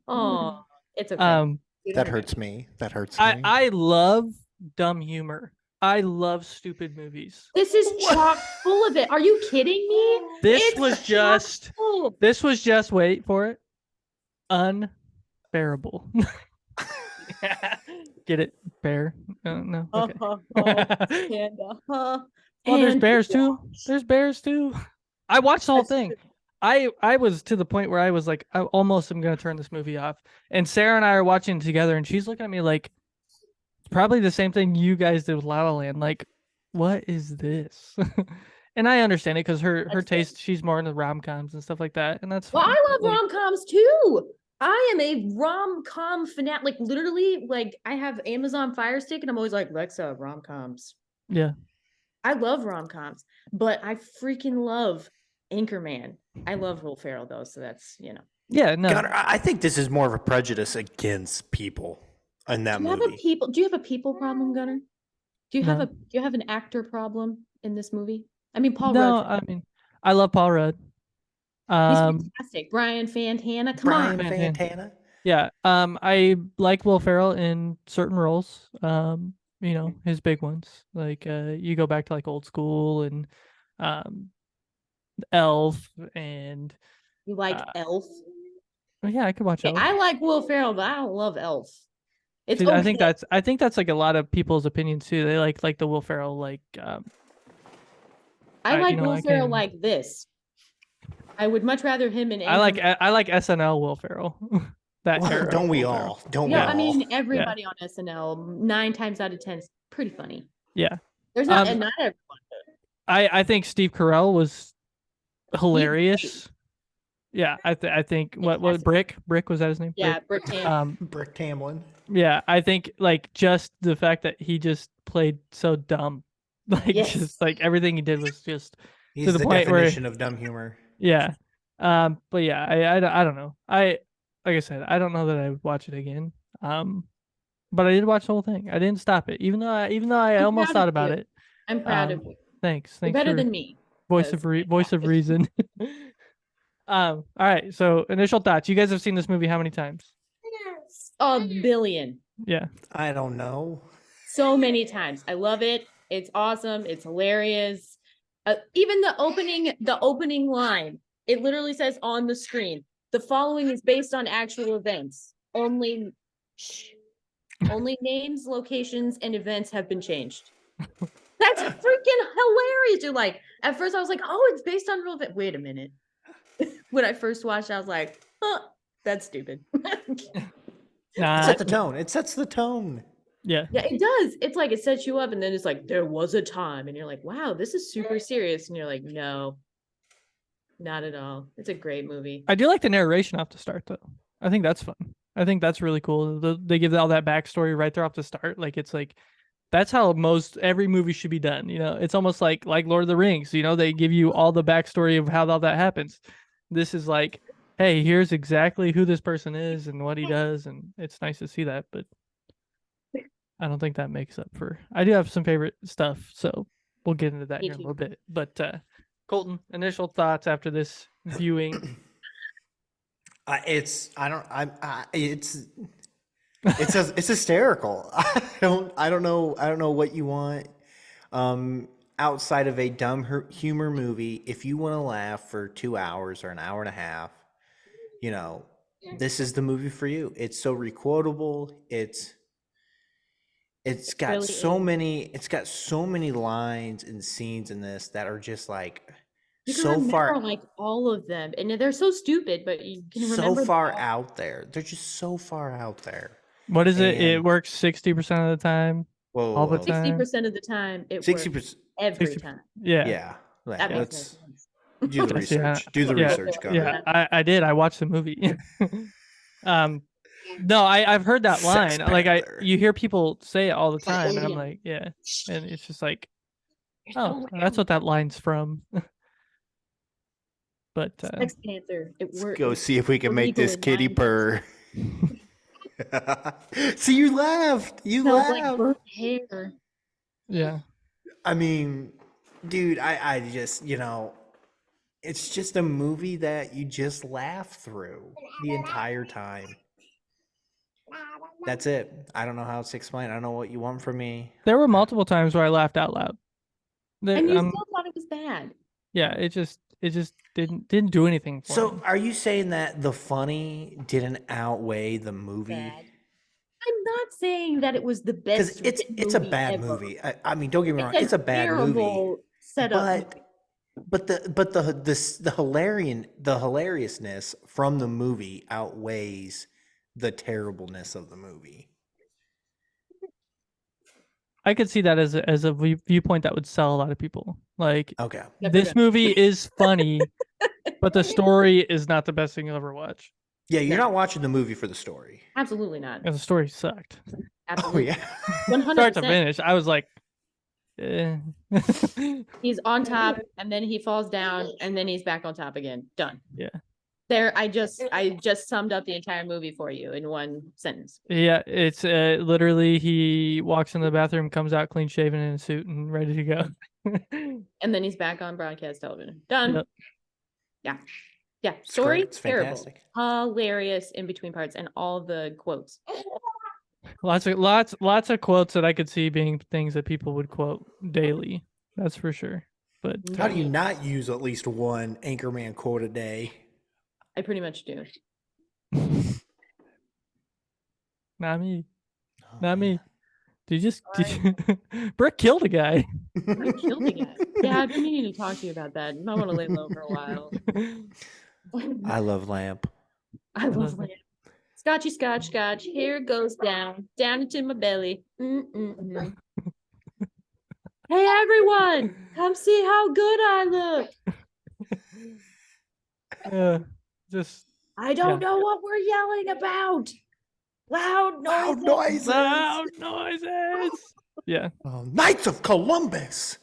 Oh, it's okay. That hurts me. That hurts me. I love dumb humor. I love stupid movies. This is chock full of it. Are you kidding me? This It's was just chock-full. wait for it, unbearable. Get it? Bear? No. Okay. Well, there's bears too. There's bears too. I watched the whole That's thing. I was to the point where I was like, I almost am gonna turn this movie off. And Sarah and I are watching it together, and she's looking at me like, probably the same thing you guys did with La La Land. Like, what is this? And I understand it because her That's taste, she's more into rom-coms and stuff like that, and that's Well, fine. I love Like, rom-coms too. I am a rom-com fanatic. Like literally, like I have Amazon Fire Stick, and I'm always like, Alexa, rom-coms. yeah. I love rom-coms, but I freaking love Anchorman. I love Will Ferrell though, so that's Yeah, no. Gunnar, I think this is more of a prejudice against people in that Do you have movie. do you have a people problem, Gunnar? Do you have No. do you have an actor problem in this movie? I mean, Paul No, Rudd. I mean, I love Paul Rudd. He's Um, fantastic. Brian Fantana, come Brian on. Fantana. yeah. I like Will Ferrell in certain roles. His big ones. Like you go back to like Old School and Elf and You like Elf? yeah, I could watch Elf. I like Will Ferrell, but I don't love Elf. It's See, okay. I think that's like a lot of people's opinions too. They like the Will Ferrell like I like Will I Ferrell can- like this. I would much rather him in. I like SNL Will Ferrell. that Well, era. don't we was all? Don't Yeah, we I all? mean, everybody on SNL 9 times out of 10 is pretty funny. Yeah. There's not, and not everyone. I think Steve Carell was hilarious. Yeah, I think what Fantastic. Brick was that his name? Yeah, Brick Tam. Brick Tamlin. Yeah, I think like just the fact that he just played so dumb, like Yes. just like everything he did was just He's to the point where definition of dumb humor. yeah. But yeah, I don't know. Like I said, I don't know that I would watch it again. But I did watch the whole thing. I didn't stop it, even though I I'm almost proud thought of about you. it. I'm proud of you. Thanks. You're Thanks better for than me. voice of reason. All right. So initial thoughts. You guys have seen this movie how many times? A billion. Yeah. I don't know. So many times. I love it. It's awesome. It's hilarious. Even the opening line, it literally says on the screen, the following is based on actual events. Only names, locations, and events have been changed. That's freaking hilarious. You're like, at first I was like, oh, it's based on real event. Wait a minute. When I first watched, I was like, that's stupid. Nah, Set the tone. It sets the tone. yeah. Yeah, it does. It's like it sets you up, and then it's like there was a time, and you're like, wow, this is super serious, and you're like, no, not at all. It's a great movie. I do like the narration off the start though. I think that's fun. I think that's really cool. They give all that backstory right there off the start. Like it's like that's how every movie should be done. You know, it's almost like Lord of the Rings. You know, they give you all the backstory of how all that happens. This is like, hey, here's exactly who this person is and what he does, and it's nice to see that. But I don't think that makes up for. I do have some favorite stuff, so we'll get into that Me here in a too. little bit. But Colton, initial thoughts after this viewing? It's hysterical. I don't know what you want. Outside of a dumb humor movie, if you want to laugh for 2 hours or an hour and a half, you know, this is the movie for you. It's so requotable. It's got really so is. many lines and scenes in this that are just like You can so remember far like all of them, and they're so stupid, but you can so remember far them all. out there. They're just so far out there. What is it? It And- works 60% of the time. Whoa, All the whoa, time. 60% of the time, it 60%. works every 60 time. Yeah. Yeah. That makes Let's no sense. do the Yes, yeah. research. Do the Yeah. research, Gunnar. Yeah, I did. I watched the movie. No, I've heard that Sex line. Like Panther. you hear people say it all the time, and I'm Yeah. like, yeah. And it's just like, You're so oh, that's what that line's from. But Sex Panther. It Let's works. go see if we can make illegal this in kitty 9 purr. See, you laughed. You Smells like laughed. burnt hair. yeah, I mean, dude, I just, it's just a movie that you just laugh through the entire time. That's it. I don't know how else to explain. I don't know what you want from me. there were multiple times where I laughed out loud. And you still thought it was bad. Yeah, it just didn't do anything for So, me. are you saying that the funny didn't outweigh the movie? Bad. I'm not saying that it was the best. Because it's a bad ever. movie. I mean, don't get me wrong. It's a bad movie. terrible setup. But the hilariousness from the movie outweighs the terribleness of the movie. I could see that as a viewpoint that would sell a lot of people. Like, Okay. this movie is funny, but the story is not the best thing you'll ever watch. Yeah, you're not watching the movie for the story. Absolutely not. And the story sucked. Oh Absolutely. yeah. 100%. Start to finish, I was like, eh. He's on top, and then he falls down, and then he's back on top again. Done. Yeah. There, I just summed up the entire movie for you in one sentence. Yeah, it's literally he walks in the bathroom, comes out clean shaven in a suit and ready to go. And then he's back on broadcast television. Done. Yep. Yeah. Yeah. Story, It's terrible. fantastic. Hilarious in between parts and all the quotes. Lots of quotes that I could see being things that people would quote daily. That's for sure. But How do you not use at least one Anchorman quote a day? I pretty much do. not me. Oh, Not me. man. Did you just Brick killed a guy. I killed the guy. Yeah, I've been meaning to talk to you about that. You might want to lay low for a while. I love Lamp. I love Lamp. Scotchy, scotch, scotch. Here it goes down into my belly. Mm-mm-mm. Hey, everyone, come see how good I look. Just I don't Yeah. know what we're yelling about. Loud Loud noises. noises. loud noises. Yeah. Knights of Columbus.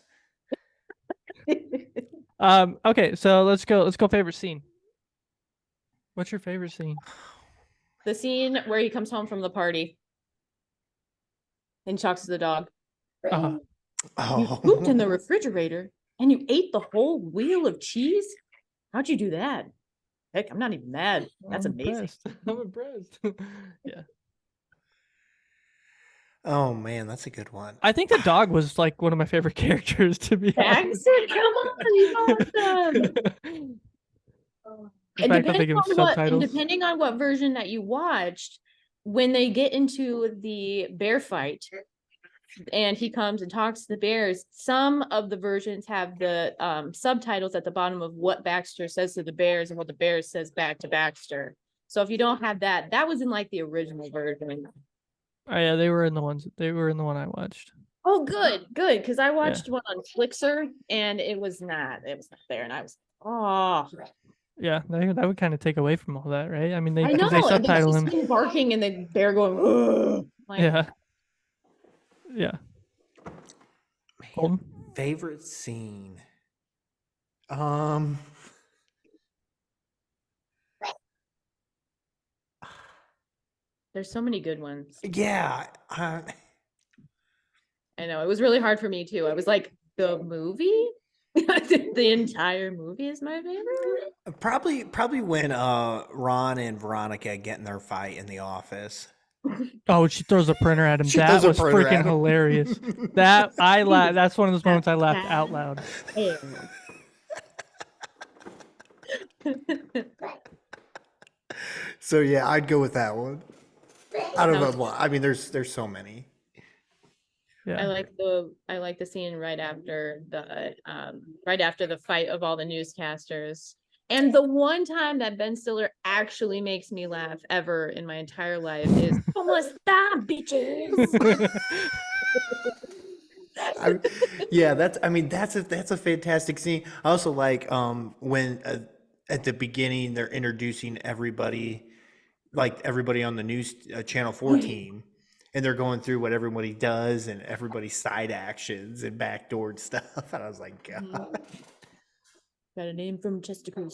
Okay, so let's go favorite scene. What's your favorite scene? The scene where he comes home from the party and talks to the dog. Uh, You pooped in the refrigerator and you ate the whole wheel of cheese? How'd you do that? Heck, I'm not even mad. That's I'm amazing. impressed. I'm impressed. Yeah. Oh man, that's a good one. I think the dog was like one of my favorite characters, to be honest. Baxter, come on, he's awesome. In And fact, I'm thinking of subtitles. depending on what version that you watched, when they get into the bear fight and he comes and talks to the bears, some of the versions have the subtitles at the bottom of what Baxter says to the bears and what the bears says back to Baxter. So if you don't have that, that was in like the original version. Oh yeah, they were in the one I watched. Oh, good, because I watched one on Flixer and it was not there, and I was Yeah, that would kind of take away from all that, right? I mean, I know, they and subtitle then him. she's barking and the bear going, ugh. Like, Yeah. Colton? Favorite scene. there's so many good ones. Yeah. I know, it was really hard for me too. I was like, the movie? The entire movie is my favorite? Probably when Ron and Veronica get in their fight in the office. Oh, she throws a printer at him. She That throws a was printer at freaking him. hilarious. That's one of those moments I laughed out loud. So yeah, I'd go with that one. I don't know why. I mean, there's so many. Yeah. I like the scene right after the fight of all the newscasters. And the one time that Ben Stiller actually makes me laugh ever in my entire life is almost stop, bitches. That's a fantastic scene. I also like when at the beginning they're introducing everybody, like everybody on the news Channel 4 team, and they're going through what everybody does and everybody's side actions and backdoored stuff. And I was like, God. Got a name from Chesterfield.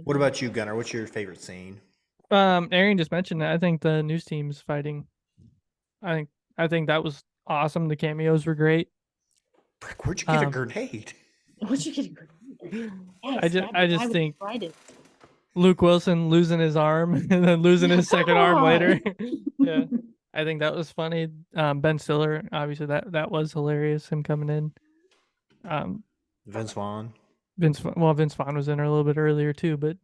What about you, Gunnar? What's your favorite scene? Arian just mentioned that. I think the news team's fighting. I think that was awesome. The cameos were great. Frick, where'd you get a grenade? What'd you get? I just think Luke Wilson losing his arm and then losing his second arm later. Yeah, I think that was funny. Ben Stiller, obviously that was hilarious. Him coming in. Vince Vaughn. Vince Vaughn was in there a little bit earlier too, but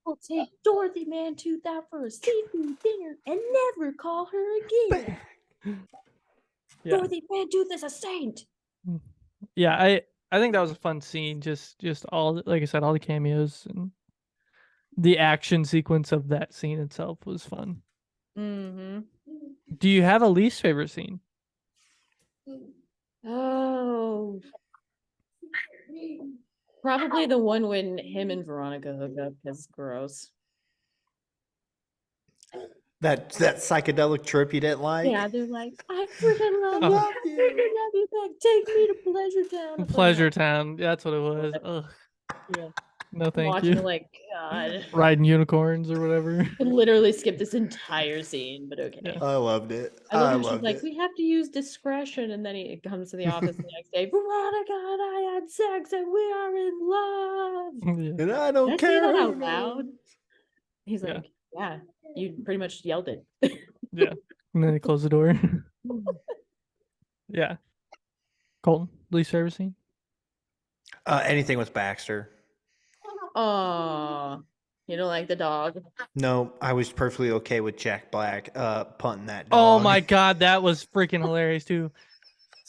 We'll take Dorothy Mantooth out for a seafood dinner and never call her again. Yeah. Dorothy Mantooth is a saint. Yeah, I think that was a fun scene. Just all, like I said, all the cameos and the action sequence of that scene itself was fun. Mm-hmm. Do you have a least favorite scene? Oh, probably the one when him and Veronica hook up because gross. That psychedelic trip you didn't like? Yeah, they're like, I freaking love you. I freaking love you back. Take me to Pleasure Town. Pleasure Town. That's what it was. Ugh. Yeah. No, thank Watching you. like, God. Riding unicorns or whatever. I literally skipped this entire scene, but okay. Yeah. I loved it. I love how she's like, it. we have to use discretion, and then he comes to the office the next day. Veronica and I had sex, and we are in love. Yeah. And I don't Did I say care. that out loud? He's Yeah. like, yeah, you pretty much yelled it. Yeah. And then they close the door. Yeah. Colton, least favorite scene? Anything with Baxter. Oh, you don't like the dog? No, I was perfectly okay with Jack Black punting that dog. Oh my God, that was freaking hilarious too.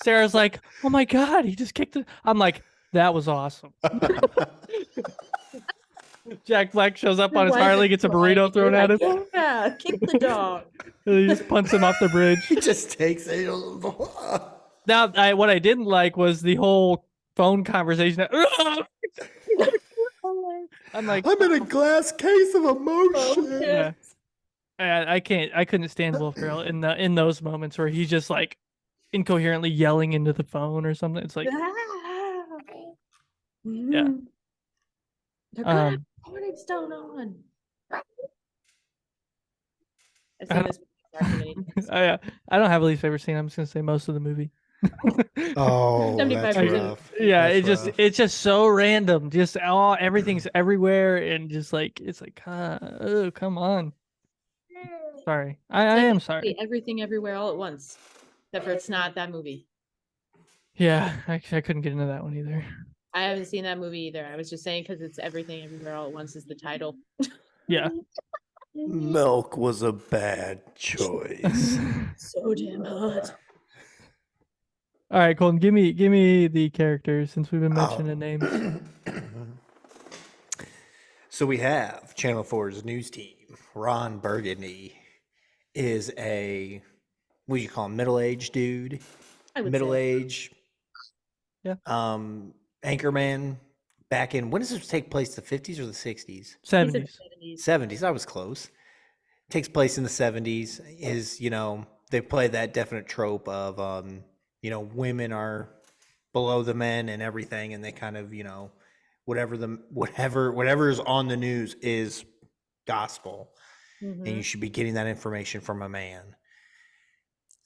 Sarah's like, oh my God, he just kicked it. I'm like, that was awesome. Jack Black shows up on his wife Harley, is gets a crying, burrito and thrown you're at him. like, yeah, kick the dog. He just punts him off the bridge. He just takes it. Now, what I didn't like was the whole phone conversation. I'm like, I'm in a glass case of emotion. yeah. I couldn't stand Will Ferrell in those moments where he's just like incoherently yelling into the phone or something. It's like, yeah. They're gonna have Morning Stone on. I've seen this far too many times. I don't have a least favorite scene. I'm just gonna say most of the movie. Oh, that's 75%. rough. Yeah, That's rough. it's just so random. Just everything's everywhere and just like it's like, oh, come on. Sorry, I am sorry. Everything, everywhere, all at once. Except for it's not that movie. Yeah, I couldn't get into that one either. I haven't seen that movie either. I was just saying because it's Everything, Everywhere, All at Once is the title. Yeah. Milk was a bad choice. So damn hot. All right, Colton, give me the characters since we've been mentioning names. So we have Channel 4's news team. Ron Burgundy is a, what do you call him, middle-aged dude? I would say. Middle-aged. Yeah. Anchorman back in, when does this take place? The 50s or the 60s? He's in the 70s. 70s. I was close. Takes place in the 70s. Is, they play that definite trope of, women are below the men and everything, and they kind of, whatever is on the news is gospel, and you should be getting that information from a man.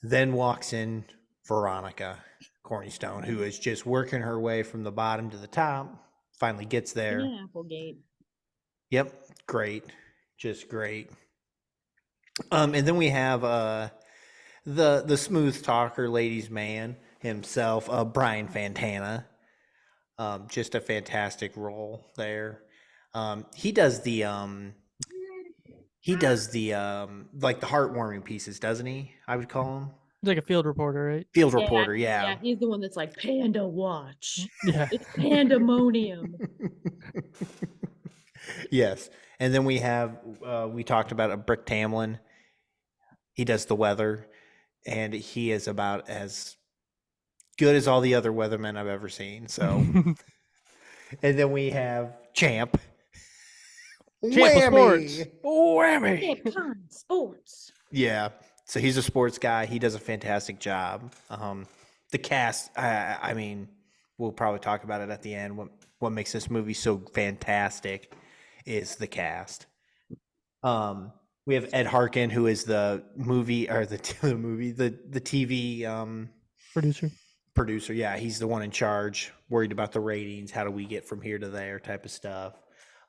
Then walks in Veronica Cornystone, who is just working her way from the bottom to the top. Finally gets there. Yeah, Applegate. Yep, great, just great. And then we have the smooth talker, ladies' man himself, Brian Fantana. Just a fantastic role there. He does the like the heartwarming pieces, doesn't he? I would call him He's like a field reporter, right? field reporter. Yeah. Yeah, he's the one that's like Panda Watch. Yeah. It's pandemonium. Yes. And then we have we talked about a Brick Tamlin. He does the weather, and he is about as good as all the other weathermen I've ever seen. So, and then we have Champ. Champ of Whammy! sports. Whammy. Yeah, sports. Yeah. So he's a sports guy. He does a fantastic job. The cast, I mean, we'll probably talk about it at the end. What makes this movie so fantastic is the cast. We have Ed Harkin, who is the TV producer. Yeah, he's the one in charge, worried about the ratings. How do we get from here to there type of stuff.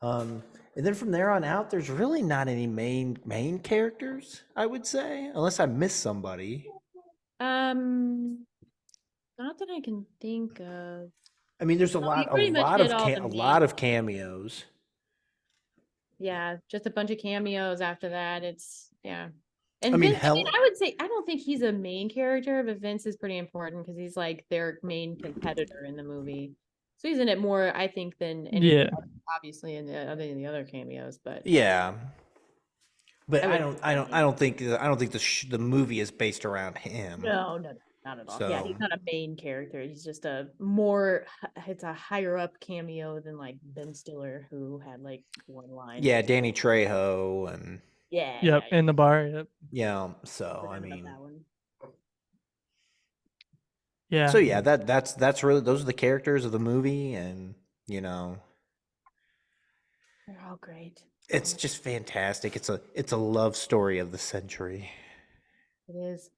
And then from there on out, there's really not any main characters, I would say, unless I missed somebody. Not that I can think of. I mean, there's a No, lot you pretty much hit all the of cameos. Yeah, just a bunch of cameos after that. It's yeah. And I mean, Vince, I would say I don't think he's a main character, but Vince is pretty important because he's like their main competitor in the movie. So he's in it more, I think, than anything else, obviously in the other cameos. But Yeah, but I don't think the movie is based around him. no, not at all. Yeah, So- he's not a main character. He's just it's a higher up cameo than like Ben Stiller, who had like one line. Yeah, Danny Trejo and Yeah. Yep, yeah, in the bar. Yep. so forgot I about mean, that one. Yeah. so yeah, that's really, those are the characters of the movie, and They're all great. it's just fantastic. It's a love story of the century. It is.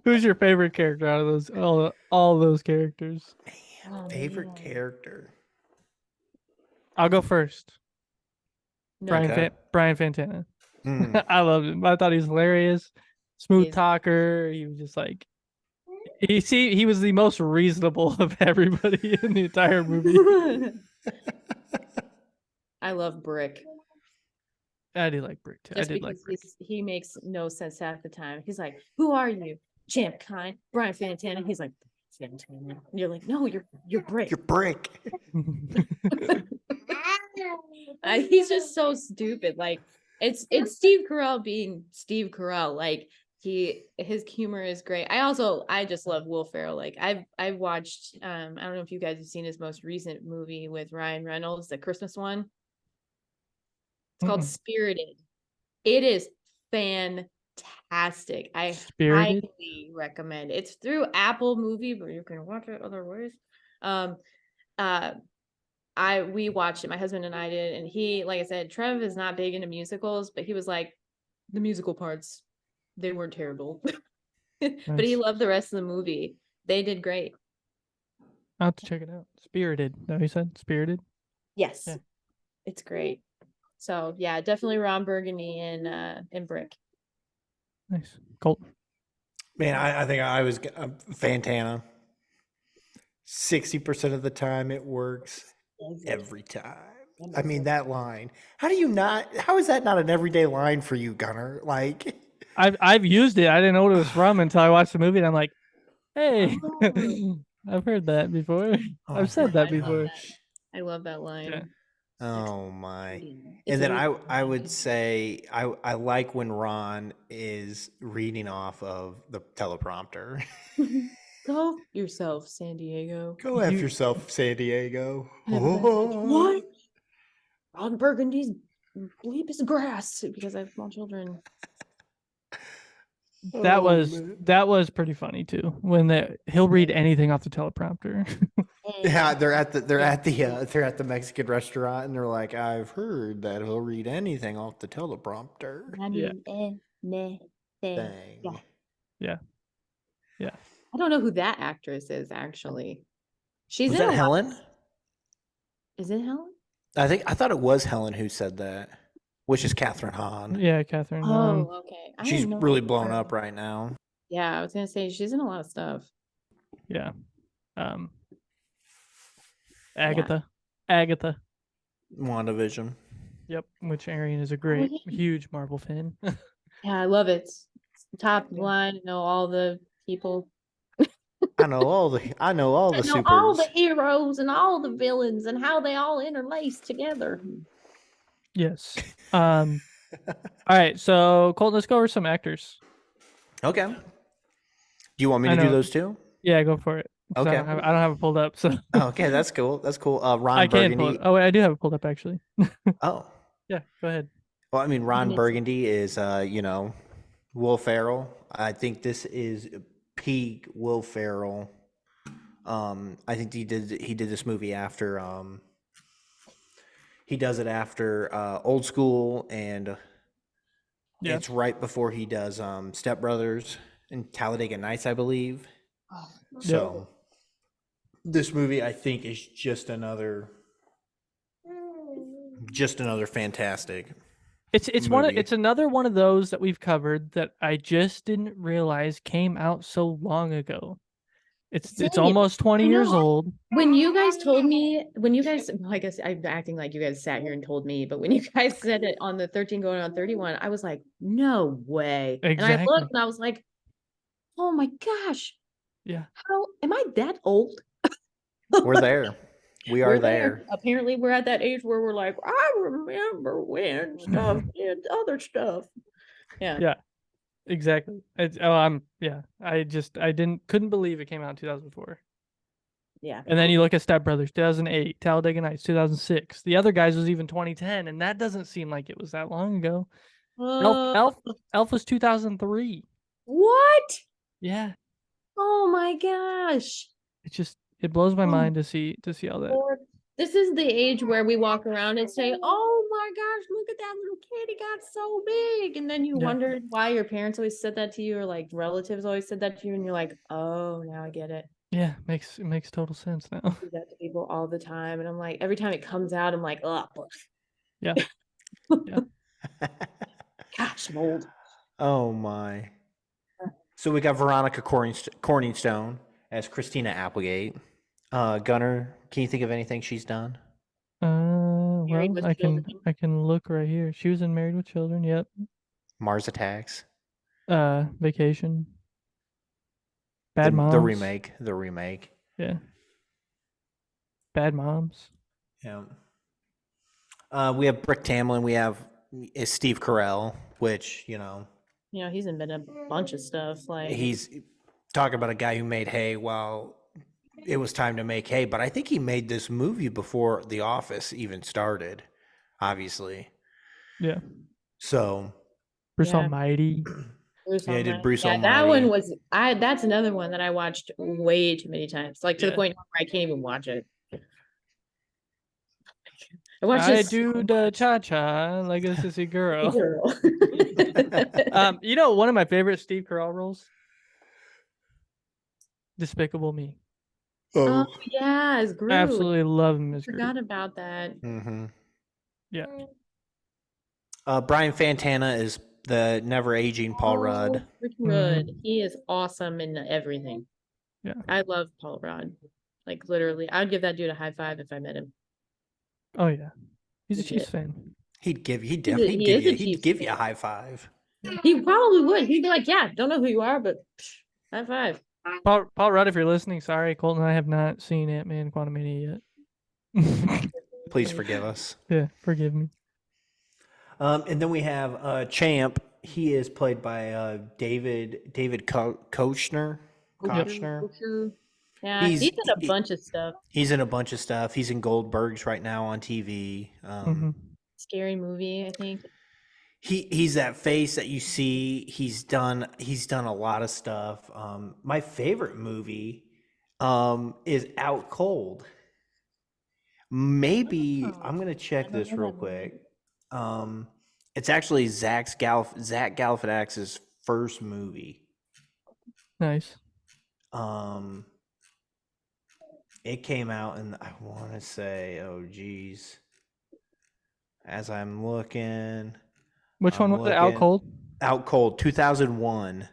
Who's your favorite character out of those all those characters? Oh, Favorite man. character? I'll go first. No, Okay. Brian Fantana. Mm. I loved him. I thought he was hilarious. Smooth He's- talker. He was just like he was the most reasonable of everybody in the entire movie. I love Brick. I did like Brick too. Just I did like because Brick. he makes no sense half the time. He's like, "Who are you, Champ Kind, Brian Fantana?" He's like, Santana. You're like, no, you're Brick. Your brick. He's just so stupid. Like it's Steve Carell being Steve Carell. Like his humor is great. I just love Will Ferrell. Like I've watched I don't know if you guys have seen his most recent movie with Ryan Reynolds, the Christmas one. It's called Spirited. It is fantastic. I Spirited? highly recommend. It's through Apple Movie, but you can watch it other ways. We watched it, my husband and I did, and he, like I said, Trev is not big into musicals, but he was like, the musical parts, they weren't terrible. But he loved the rest of the movie. They did great. I'll have to check it out. Spirited. That what you said? Spirited? Yes. Yeah. It's great. So yeah, definitely Ron Burgundy and Brick. Nice. Colt. Man, I think I was Fantana. 60% of the time it works. Every time. I mean, that line. How is that not an everyday line for you, Gunner? Like, I've used it. I didn't know what it was from until I watched the movie, and I'm like, hey, I've heard that before. I've said that before. I love that line. Yeah. oh my. It's And then a- I would say I like when Ron is reading off of the teleprompter. Go yourself, San Diego. Go F yourself, San Diego. What? Ron Burgundy's bleep is grass because I have small children. That was pretty funny too. When he'll read anything off the teleprompter. Yeah, they're at the Mexican restaurant and they're like, I've heard that he'll read anything off the teleprompter. Dang. Yeah. I don't know who that actress is actually. She's Was in that a lot- Helen? Is it Helen? I thought it was Helen who said that, which is Catherine Hahn. Yeah, Catherine. Oh, okay. I She's didn't know really that blown was her. up right now. Yeah, I was gonna say she's in a lot of stuff. Yeah. Agatha. Agatha. WandaVision. Yep. Which Arian is a great, huge Marvel fan. Yeah, I love it. It's top line. Know all the people. I know all the supers. Know all the heroes and all the villains and how they all interlace together. Yes. All right. So, Colton, let's go over some actors. Okay. Do you want me I to do know. those too? Yeah, go for it. 'Cause Okay. I don't have it pulled up. So Okay, that's cool. That's cool. Ron I can pull Burgundy. it. Oh, wait, I do have it pulled up actually. Oh. Yeah, go ahead. Well, I mean, Ron Yes. Burgundy is, Will Ferrell. I think this is peak Will Ferrell. I think he did this movie after, he does it after Old School, and Yeah. it's right before he does Step Brothers and Talladega Nights, I believe. So this movie, I think, is just another fantastic. It's movie. it's another one of those that we've covered that I just didn't realize came out so long ago. It's Same. almost 20 I years know. old. When you guys told me, well, I guess I'm acting like you guys sat here and told me, but when you guys said it on the 13 going on 31, I was like, no way. And I Exactly. looked and I was like, oh my gosh, Yeah. how am I that old? We're there. We are We're there. Apparently, we're at that age where we're like, I remember when stuff and other stuff. Yeah. Yeah. Exactly. I couldn't believe it came out in 2004. Yeah. And then you look at Step Brothers, 2008, Talladega Nights, 2006. The other guys was even 2010, and that doesn't seem like it was that long ago. Elf was 2003. What? Yeah. Oh my gosh. It blows my Oh. mind to see all that. Lord. This is the age where we walk around and say, oh my gosh, look at that little kid. He got so big. And then you Yeah. wondered why your parents always said that to you, or like relatives always said that to you. And you're like, oh, now I get it. Yeah, it makes total sense now. I do that to people all the time. And I'm like, every time it comes out, I'm like, oh, Yeah. Yeah. gosh, I'm old. Oh my. So we got Veronica Corningstone as Christina Applegate. Gunner, can you think of anything she's done? Married Well, with I Children. can look right here. She was in Married with Children. Yep. Mars Attacks. Vacation. Bad Moms. The remake. The remake. Yeah. Bad Moms. Yeah. We have Brick Tamlin. We have Steve Carell, which, You know, he's been in a bunch of stuff. Like he's talking about a guy who made hay while it was time to make hay. But I think he made this movie before The Office even started, obviously. Yeah. So Bruce Yeah. Almighty. Bruce yeah, he did Almighty. Bruce Yeah, Almighty. that one was that's another one that I watched way too many times. Like to the Yeah. point where I can't even watch it. I watched I this do the cha-cha like a sissy girl. girl. One of my favorite Steve Carell roles? Despicable Me. Oh yeah, it's Groot. Absolutely love him as Groot. Forgot about that. Mm-hmm. Yeah. Brian Fantana is the never aging Paul Rudd. Rick Rudd. He is awesome in everything. Yeah. I love Paul Rudd. Like literally, I'd give that dude a high five if I met him. Oh yeah. He's a Legit. Chiefs fan. He'd He is a Chiefs give you a fan. high five. He probably would. He'd be like, "Yeah, don't know who you are, but high five." Paul Rudd, if you're listening, sorry, Colton and I have not seen Ant-Man Quantumania yet. Please forgive us. Yeah, forgive me. And then we have Champ. He is played by David Koechner. Yeah, he's in a bunch of stuff. He's in a bunch of stuff. He's in Goldberg's right now on TV. Scary movie, I think. He's that face that you see. He's done a lot of stuff. My favorite movie is Out Cold. Maybe I'm gonna check this real quick. It's actually Zach Galifianakis's first movie. Nice. It came out in, I want to say, oh geez, as I'm looking. Which one was it? Out Cold? Out Cold, 2001.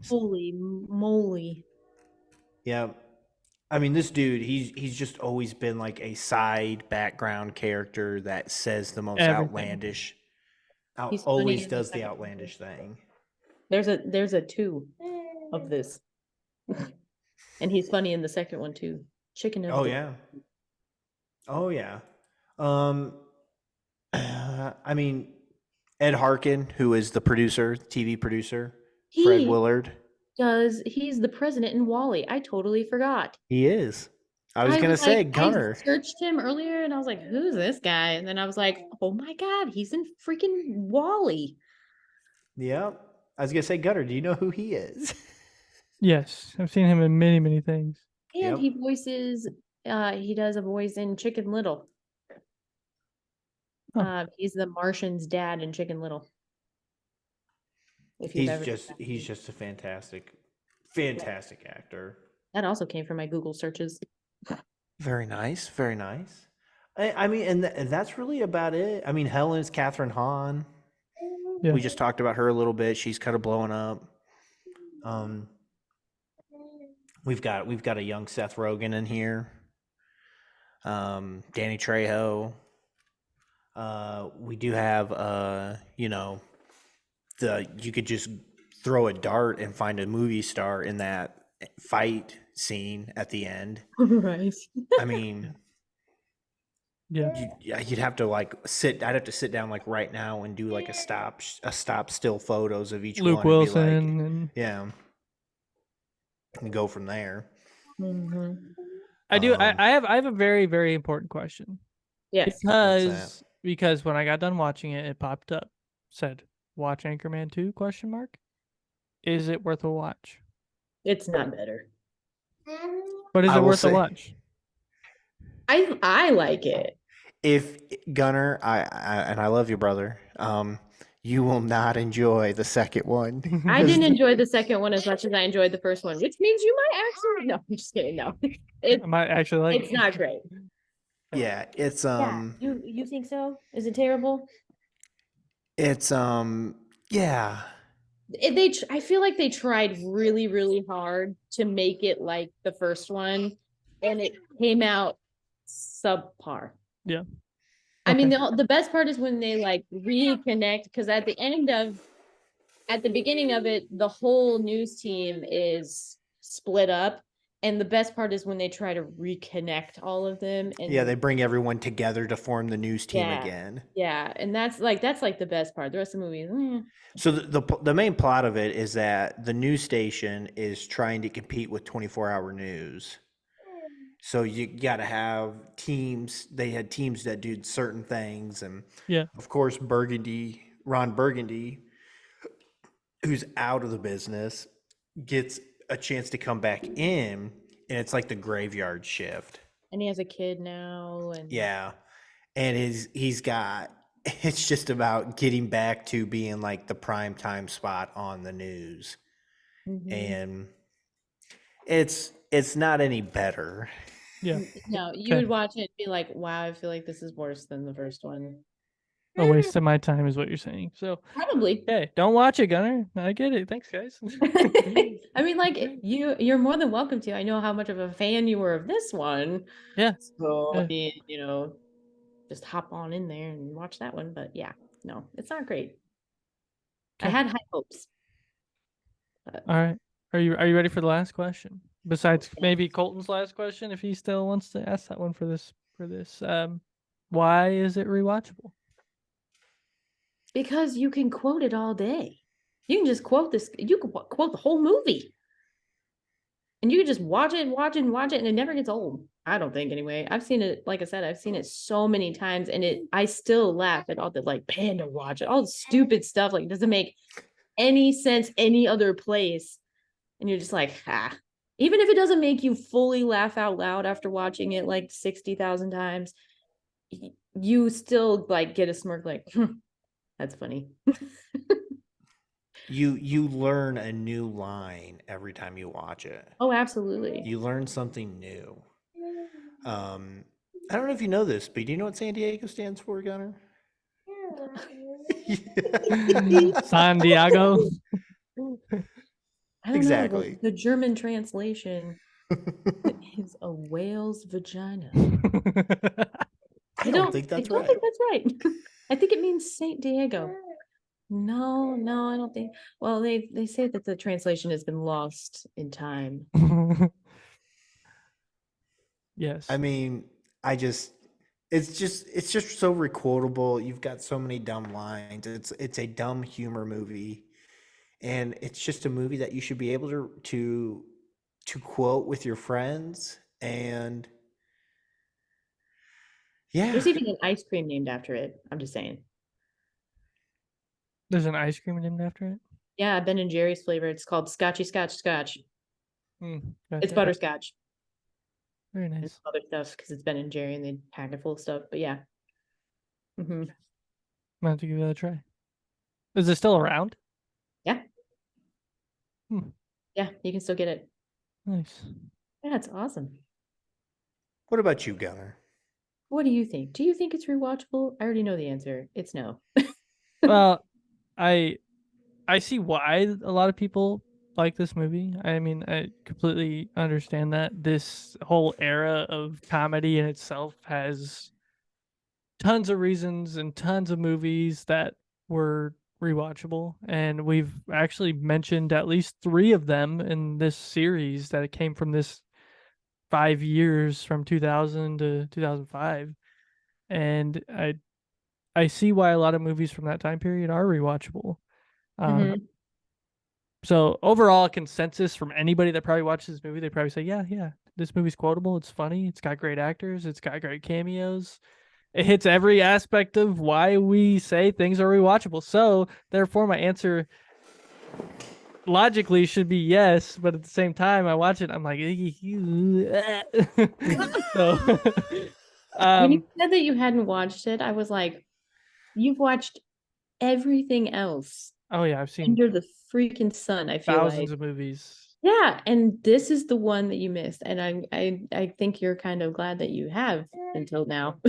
Holy moly! Yeah, I mean, this dude, he's just always been like a side background character that says the most outlandish. He's always funny does the outlandish thing. There's a 2 of this, and he's funny in the second one too. Chicken. Oh yeah. Oh yeah. I mean, Ed Harkin, who is the producer, TV producer, Fred Willard. He's the president in Wall-E. I totally forgot. He is. I was gonna say Gunner. I searched him earlier and I was like, who's this guy? And then I was like, oh my God, he's in freaking Wall-E. Yeah. I was gonna say Gunner, do you know who he is? Yes. I've seen him in many, many things. And he voices he does a voice in Chicken Little. He's the Martian's dad in Chicken Little. If you've he's just a fantastic actor. That also came from my Google searches. Very nice, very nice. I mean, and that's really about it. I mean, Helen's Catherine Hahn. Yeah. We just talked about her a little bit. She's kind of blowing up. We've got a young Seth Rogen in here. Danny Trejo. We do have you could just throw a dart and find a movie star in that fight scene at the end. Right. I mean, yeah, you'd have to I'd have to sit down like right now and do like a stop still photos of each Luke one. Wilson and and go from there. Mm-hmm. I have a very, very important question. Yes. Because when I got done watching it, it popped up, said watch Anchorman 2 ? Is it worth a watch? It's not better. But is it worth a watch? I like it. If Gunner, I love you, brother. You will not enjoy the second one. I didn't enjoy the second one as much as I enjoyed the first one, which means you might actually. No, I'm just kidding. No, I might actually like. It's not great. Yeah, it's You think so? Is it terrible? It's yeah. I feel like they tried really, really hard to make it like the first one, and it came out subpar. Yeah. I mean, the best part is when they reconnect, because at the beginning of it, the whole news team is split up. And the best part is when they try to reconnect all of them. And Yeah, they bring everyone together to form the news team Yeah. again. yeah, and that's like the best part. The rest of the movie, So the main plot of it is that the news station is trying to compete with 24-hour news. So you got to have teams. They had teams that do certain things, and Yeah. of course, Ron Burgundy, who's out of the business, gets a chance to come back in, and it's like the graveyard shift. and he has a kid now, and Yeah, and he's got. It's just about getting back to being like the prime time spot on the news, Mhm. and it's not any better. Yeah. No, you Okay. would watch it and be like, wow, I feel like this is worse than the first one. A waste of my time is what you're saying. So, Probably. okay, don't watch it, Gunner. I get it. Thanks, guys. I mean, like you're more than welcome to. I know how much of a fan you were of this one. Yeah. So Yeah. I mean, just hop on in there and watch that one. But yeah, no, it's not great. I Okay. had high hopes. All right. Are you ready for the last question? Besides maybe Colton's last question, if he still wants to ask that one for this. Why is it rewatchable? Because you can quote it all day. You can just quote this. You can quote the whole movie. And you can just watch it and watch it and watch it, and it never gets old. I don't think, anyway. I've seen it, like I said, I've seen it so many times, and I still laugh at all the like panda watch it, all the stupid stuff. Like, it doesn't make any sense any other place. And you're just like, even if it doesn't make you fully laugh out loud after watching it like 60,000 times, you still like get a smirk, like, that's funny. You learn a new line every time you watch it. Oh, absolutely. You learn something new. I don't know if you know this, but do you know what San Diego stands for, Gunner? San Diego. I don't Exactly. know. The German translation is a whale's vagina. I don't think that's I don't right. think that's right. I think it means Saint Diego. No, I don't think. Well, they say that the translation has been lost in time. Yes. I mean, it's just so requotable. You've got so many dumb lines. It's a dumb humor movie, and it's just a movie that you should be able to quote with your friends. And yeah, There's even an ice cream named after it. I'm just saying. There's an ice cream named after it. Yeah, Ben and Jerry's flavor. It's called Scotchy Scotch Scotch. It's Gotcha. butterscotch. Very And nice. other stuff because it's Ben and Jerry and they pack it full of stuff. But yeah. I'm gonna have to give that a try. Is it still around? Yeah. Hmm. Yeah, you can still get it. Nice. Yeah, it's awesome. what about you, Gunner? What do you think? Do you think it's rewatchable? I already know the answer. It's no. Well, I see why a lot of people like this movie. I mean, I completely understand that. This whole era of comedy in itself has tons of reasons and tons of movies that were rewatchable, and we've actually mentioned at least 3 of them in this series that came from this 5 years from 2000 to 2005. And I see why a lot of movies from that time period are rewatchable. So overall consensus from anybody that probably watches this movie, they probably say, yeah, this movie's quotable. It's funny. It's got great actors. It's got great cameos. It hits every aspect of why we say things are rewatchable. So therefore, my answer logically should be yes, but at the same time, I watch it, I'm like, so, when you said that you hadn't watched it, I was like, you've watched everything else oh yeah, I've seen under the freaking sun. I feel thousands like. of movies. Yeah, and this is the one that you missed, and I think you're kind of glad that you have until now.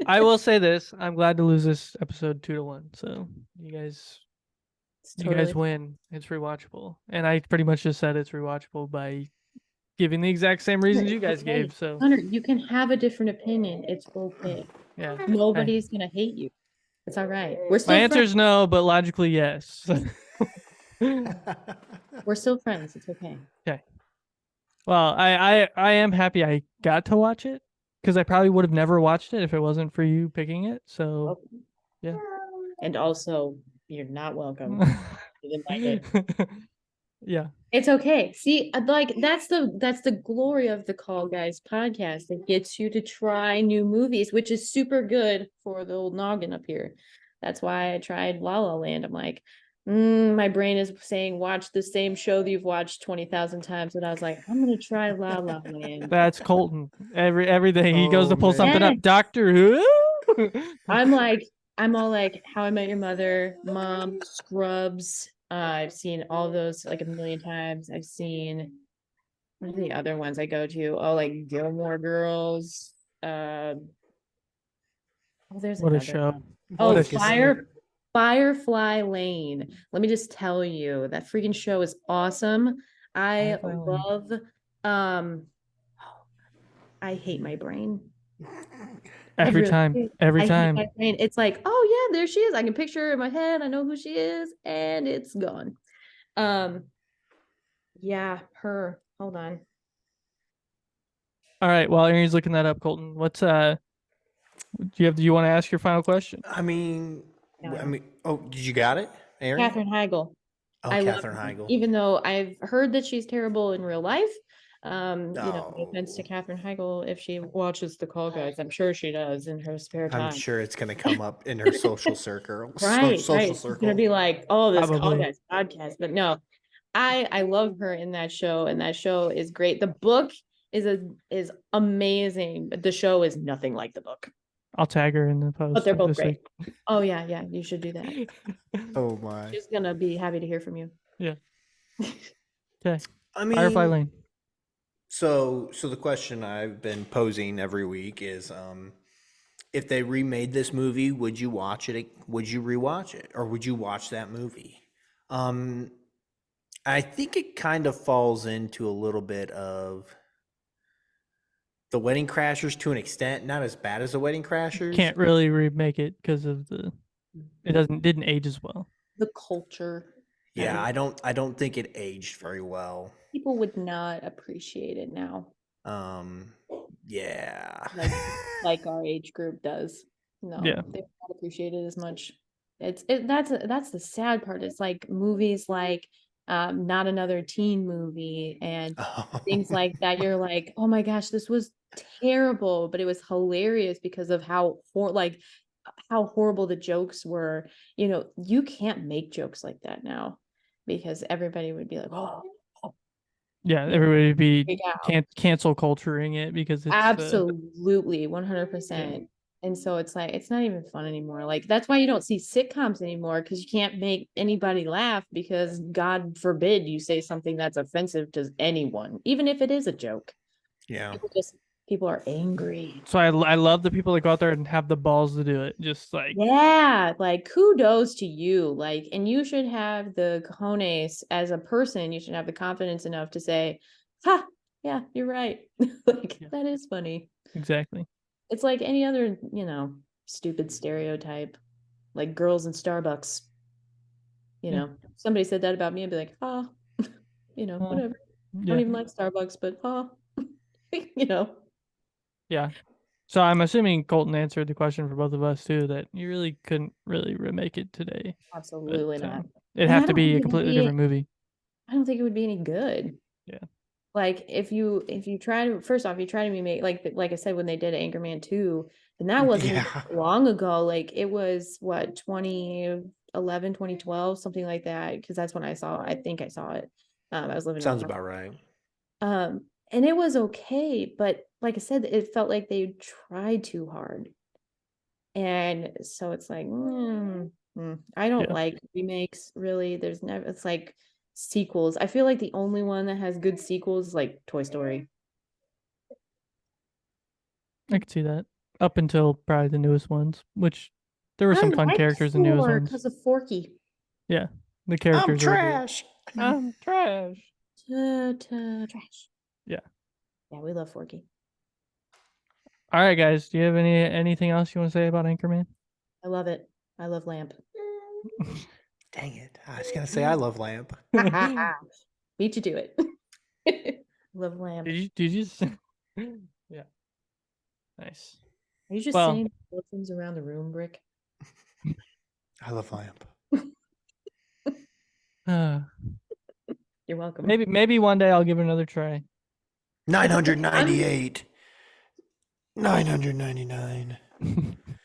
I will say this: I'm glad to lose this episode 2-1. So you guys win. It's rewatchable, and I pretty much just said it's rewatchable by giving the exact same reasons you guys gave. So Hunter, you can have a different opinion. It's okay. yeah, Nobody's gonna hate you. It's all right. We're still my answer is no, but logically yes. We're still friends. It's okay. Well, I am happy I got to watch it because I probably would have never watched it if it wasn't for you picking it. So yeah. And also, you're not welcome. You didn't like it. Yeah. It's okay. See, like that's the glory of the Call Guys podcast. It gets you to try new movies, which is super good for the old noggin up here. That's why I tried La La Land. I'm like, my brain is saying watch the same show that you've watched 20,000 times, and I was like, I'm gonna try La La Land. That's Colton. Everything he goes to Oh, pull something man. up. Doctor Who. I'm all like How I Met Your Mother, Mom, Scrubs. I've seen all those like a million times. I've seen what are the other ones I go to? Oh, like Gilmore Girls. Oh, there's What a another show. one. What Oh, a Firefly Lane. Let me just tell you, that freaking show is awesome. I Firefly Lane. love I hate my brain. Every really time. do. Every I hate time. my brain. It's like, oh yeah, there she is. I can picture her in my head. I know who she is, and it's gone. Yeah, her. Hold on. All right. While Arian's looking that up, Colton, what's do you want to ask your final question? I mean, No. oh, did you got it, Arian? Katherine Heigl. Oh, I love Katherine her, Heigl. even though I've heard that she's terrible in real life. You know, no offense to No. Katherine Heigl if she watches the Call Guys. I'm sure she does in her spare time. I'm sure it's going to come up in her social circle. Right, Social right. She's circle. gonna be like, oh, this Call Probably. Guys podcast. But no, I love her in that show, and that show is great. The book is amazing, but the show is nothing like the book. I'll tag her in the post. But they're both this great. week. Oh yeah, you should do that. Oh my. She's gonna be happy to hear from you. Yeah. Okay. I mean, Firefly Lane. So the question I've been posing every week is, if they remade this movie, would you watch it? Would you rewatch it, or would you watch that movie? I think it kind of falls into a little bit of The Wedding Crashers to an extent, not as bad as The Wedding Crashers. Can't really remake it because of it didn't age as well. The culture. Yeah, I don't think it aged very well. People would not appreciate it now. Yeah. Like our age group does. No, Yeah. they don't appreciate it as much. That's the sad part. It's like movies like Not Another Teen Movie and things like that. You're like, oh my gosh, this was terrible, but it was hilarious because of how horrible the jokes were. You know, you can't make jokes like that now because everybody would be like, oh. Yeah, everybody would be freak out. cancel culturing it because it's Absolutely 100%. And so it's like it's not even fun anymore. Like that's why you don't see sitcoms anymore, because you can't make anybody laugh, because God forbid you say something that's offensive to anyone, even if it is a joke. Yeah. People are angry. So I love the people that go out there and have the balls to do it. Just like, Yeah, like kudos to you. Like, and you should have the cojones as a person. You should have the confidence enough to say, "Ha, yeah, you're right." Like Yeah. that is funny. Exactly. It's like any other, stupid stereotype, like girls in Starbucks. Somebody said that about me, I'd be like, oh, whatever. I don't even like Starbucks, but Yeah. So I'm assuming Colton answered the question for both of us too, that you really couldn't really remake it today. Absolutely But, not. It'd And I have to don't be a think it would completely be- different movie. I don't think it would be any good. Yeah. Like if you try to, first off, you try to remake, like I said, when they did Anchorman 2, and that wasn't even long ago. Like it was what, 2011, 2012, something like that, because that's when I think I saw it. I was living Sounds in about right. and it was okay, but like I said, it felt like they tried too hard. And so it's like, I don't like remakes, really. It's like sequels. I feel like the only one that has good sequels is like Toy Story. I could see that. Up until probably the newest ones, which there were some fun characters in the newest ones. Because of Forky. Yeah. The characters I'm were trash. I'm trash. Trash. Yeah. Yeah, we love Forky. All right, guys. Do you have anything else you want to say about Anchorman? I love it. I love Lamp. Dang it. I was going to say I love Lamp. Beat you to it. Love lamp. Did you just yeah. Nice. Are you just Well- saying things around the room, Brick? I love lamp. You're welcome. Maybe one day I'll give it another try. 998. 999.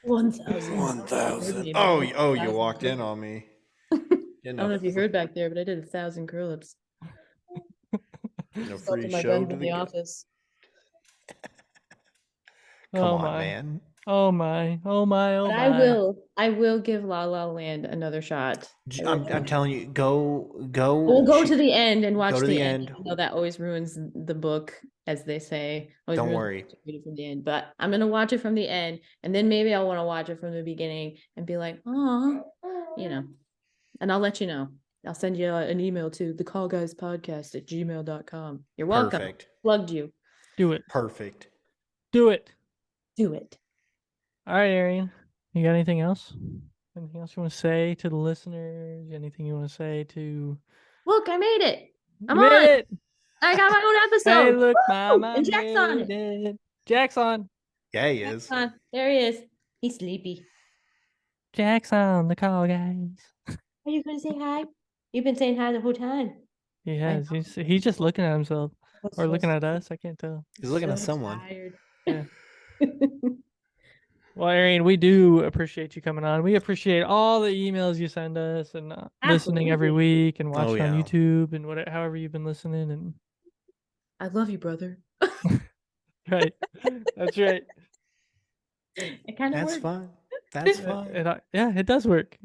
1,000. 1,000. Oh, you walked in on me. I don't know if you heard back there, but I did 1,000 curl ups. No Felt free my show gun to in the the office. Come Oh on, my. man. Oh my. Oh my. Oh But my. I will give La La Land another shot. I'm telling you, go. We'll go to the end and watch go to the the end. end. I know that always ruins the book, as they say. Always Don't ruins worry. the book to read it from the end. But I'm gonna watch it from the end, and then maybe I'll want to watch it from the beginning and be like, oh, and I'll let you know. I'll send you an email to thecallguyspodcast@gmail.com. You're welcome. Perfect. Plugged you. Do it. Perfect. Do it. Do it. All right, Arian. You got anything else? Anything else you want to say to the listeners? Anything you want to say to? Look, I made it. I'm You made on. it. I got my own episode. Hey, look, Woo! Mama And Jack's on made it. it. Jack's on. Yeah, he Jack's is. on. There he is. He's sleepy. Jack's on the call, guys. Are you gonna say hi? You've been saying hi the whole time. He has. He's just looking at himself That's or so looking at us. I can't tell. He's looking at so someone. tired. Yeah. Well, Arian, we do appreciate you coming on. We appreciate all the emails you send us and listening every Absolutely. week and watching on yeah. YouTube and whatever, however you've been listening. And I love you, brother. right, that's right. It kind of That's worked. fine. That's fine. Yeah, it does work.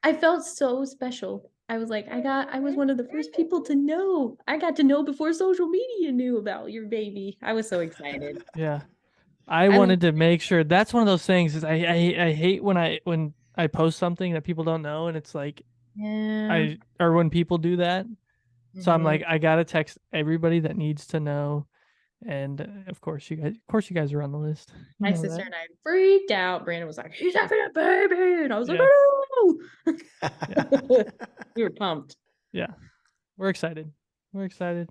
I felt so special. I was like, I was one of the first people to know. I got to know before social media knew about your baby. I was so excited. Yeah. I wanted to make sure. That's one of those things is I hate when I post something that people don't know and it's like Yeah. or when people do that. So I'm Mhm. like, I gotta text everybody that needs to know. And of course you guys are on the list. You My know sister that. and I freaked out. Brandon was like, he's having a baby. And I was like, Yeah. oh. We were pumped. Yeah. We're excited. I'm excited.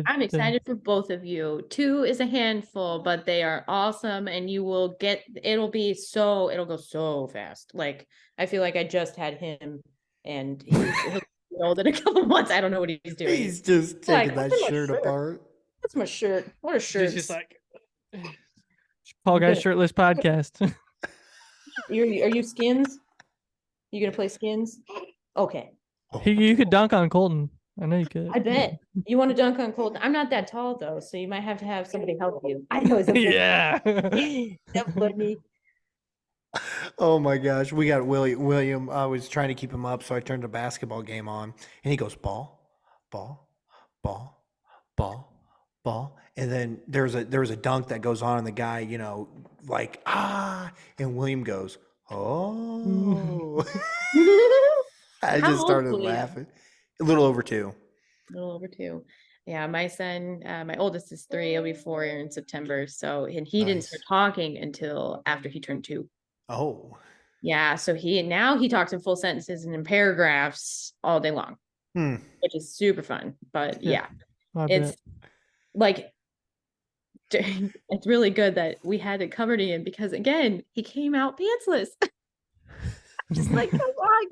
I'm excited for both of you. 2 is a handful, but they are awesome. And you will get, it'll go so fast. Like, I feel like I just had him and he'll be old in a couple months. I don't know what he's doing. He's just taking Like, that what's in my shirt shirt? apart. What's my shirt? What a shirt. She's just like Paul Guys Shirtless Podcast. Are you Skins? You gonna play Skins? Okay. You could dunk on Colton. I know you could. I bet. You want to dunk on Colton? I'm not that tall though, so you might have to have somebody help you. I know. Yeah. That funny. Oh my gosh, we got William. I was trying to keep him up, so I turned the basketball game on, and he goes ball, ball, ball, ball, ball, and then there was a dunk that goes on, and the guy, like and William goes, oh. I How just old started is William? laughing. A little over 2. A little over 2. Yeah, my son, my oldest is 3. He'll be 4 in September. So, and he didn't start Nice. talking until after he turned 2. Oh. Yeah, so now he talks in full sentences and in paragraphs all day long, which is super fun. But Yeah, I it's bet. like it's really good that we had it covered in because again, he came out pantsless. I'm just like, come on.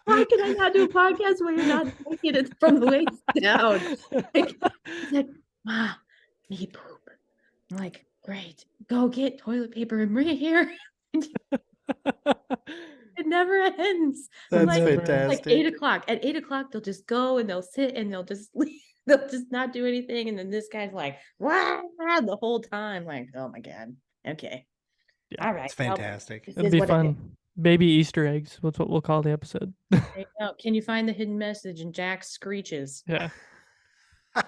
Why can I not do a podcast where you're not taking it from the waist down? Like, he's like, Mom, me poop. I'm like, great. Go get toilet paper and bring it here. It never ends. That's like, fantastic. Like 8 o'clock. At 8 o'clock, they'll just go and they'll sit and they'll just leave. They'll just not do anything. And then this guy's like, wow, the whole time. Like, oh my God. Okay. Yeah, all right. It's fantastic. This It'll is be what I do. fun. Baby Easter eggs. That's what we'll call the episode. There you go. Can you find the hidden message? And Jack screeches. Yeah. I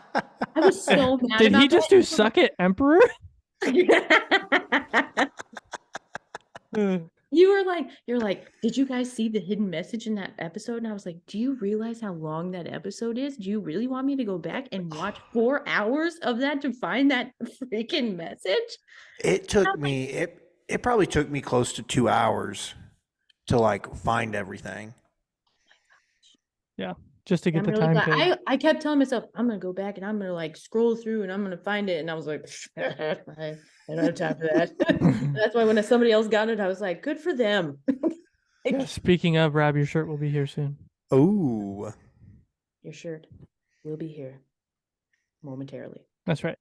was so mad Did about he just that. do suck it, Emperor? You're like, did you guys see the hidden message in that episode? And I was like, do you realize how long that episode is? Do you really want me to go back and watch 4 hours of that to find that freaking message? It took me, it probably took me close to 2 hours to like find everything. Yeah. just to get I'm the really time glad. code. I kept telling myself, I'm gonna go back and I'm gonna like scroll through and I'm gonna find it. And I was like, I don't have time for that. That's why when somebody else got it, I was like, good for them. Yeah, speaking of, Rob, your shirt will be here soon. Oh, Your shirt will be here momentarily. That's right.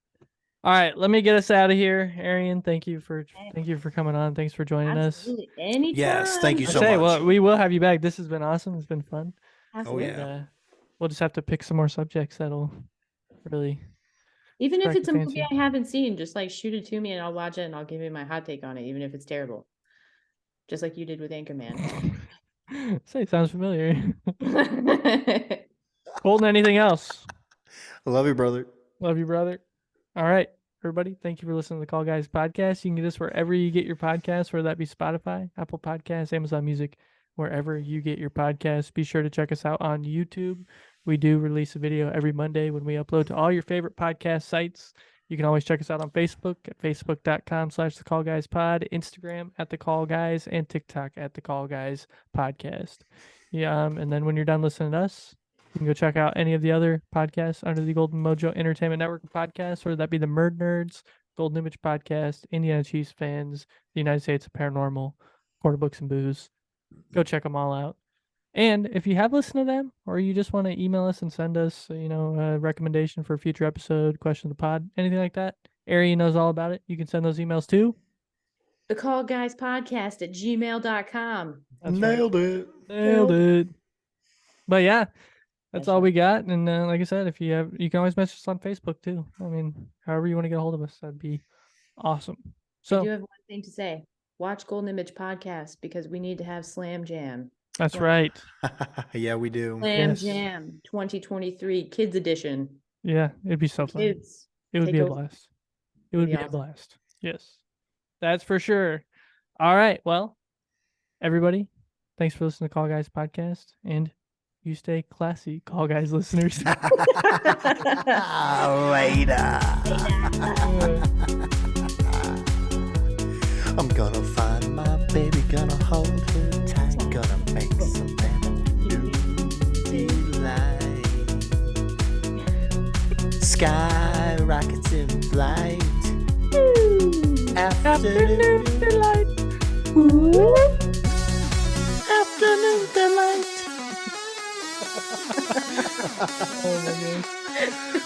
All right, let me get us out of here. Arian, thank you for coming on. Thanks for joining Absolutely. Anytime. yes, thank you us. so I say, much. well, we will have you back. This has been awesome. It's been fun. Absolutely. yeah. We'll just have to pick some more subjects that'll really. Even if strike it's the a movie fancy. I haven't seen, just like shoot it to me and I'll watch it and I'll give you my hot take on it, even if it's terrible. Just like you did with Anchorman. Say, sounds familiar. Colton, anything else? I love you, brother. Love you, brother. All right, everybody. Thank you for listening to the Call Guys podcast. You can get us wherever you get your podcasts, whether that be Spotify, Apple Podcasts, Amazon Music, wherever you get your podcasts. Be sure to check us out on YouTube. We do release a video every Monday when we upload to all your favorite podcast sites. You can always check us out on Facebook at facebook.com/thecallguyspod, Instagram at The Call Guys, and TikTok at The Call Guys Podcast. Yeah, and then when you're done listening to us, you can go check out any of the other podcasts under the Golden Mojo Entertainment Network of podcasts, whether that be the Murdnerds, Golden Image Podcast, Indiana Chiefs Fans, the United States of Paranormal, Quarter Books and Booze. Go check them all out. And if you have listened to them, or you just want to email us and send us, a recommendation for a future episode, question of the pod, anything like that, Arian knows all about it. You can send those emails to thecallguyspodcast@gmail.com. Nailed it. Nailed it. But yeah, that's all we got. And like I said, if you can always message us on Facebook too. I mean, however you want to get a hold of us, that'd be awesome. I So do have one thing to say. Watch Golden Image Podcast because we need to have Slam Jam. that's Yeah. right. Yeah, we do. Slam Yes. Jam 2023 Kids Edition. Yeah, it'd be so fun. Kids. It would take be a over. blast. It would be be a awesome. blast. Yes. That's for sure. All right. Well, everybody, thanks for listening to Call Guys Podcast. And you stay classy, Call Guys listeners. Later. I'm gonna find my baby, gonna hold her tight, gonna make some delight. Sky rockets in flight. Afternoon delight. Afternoon delight. Oh my gosh.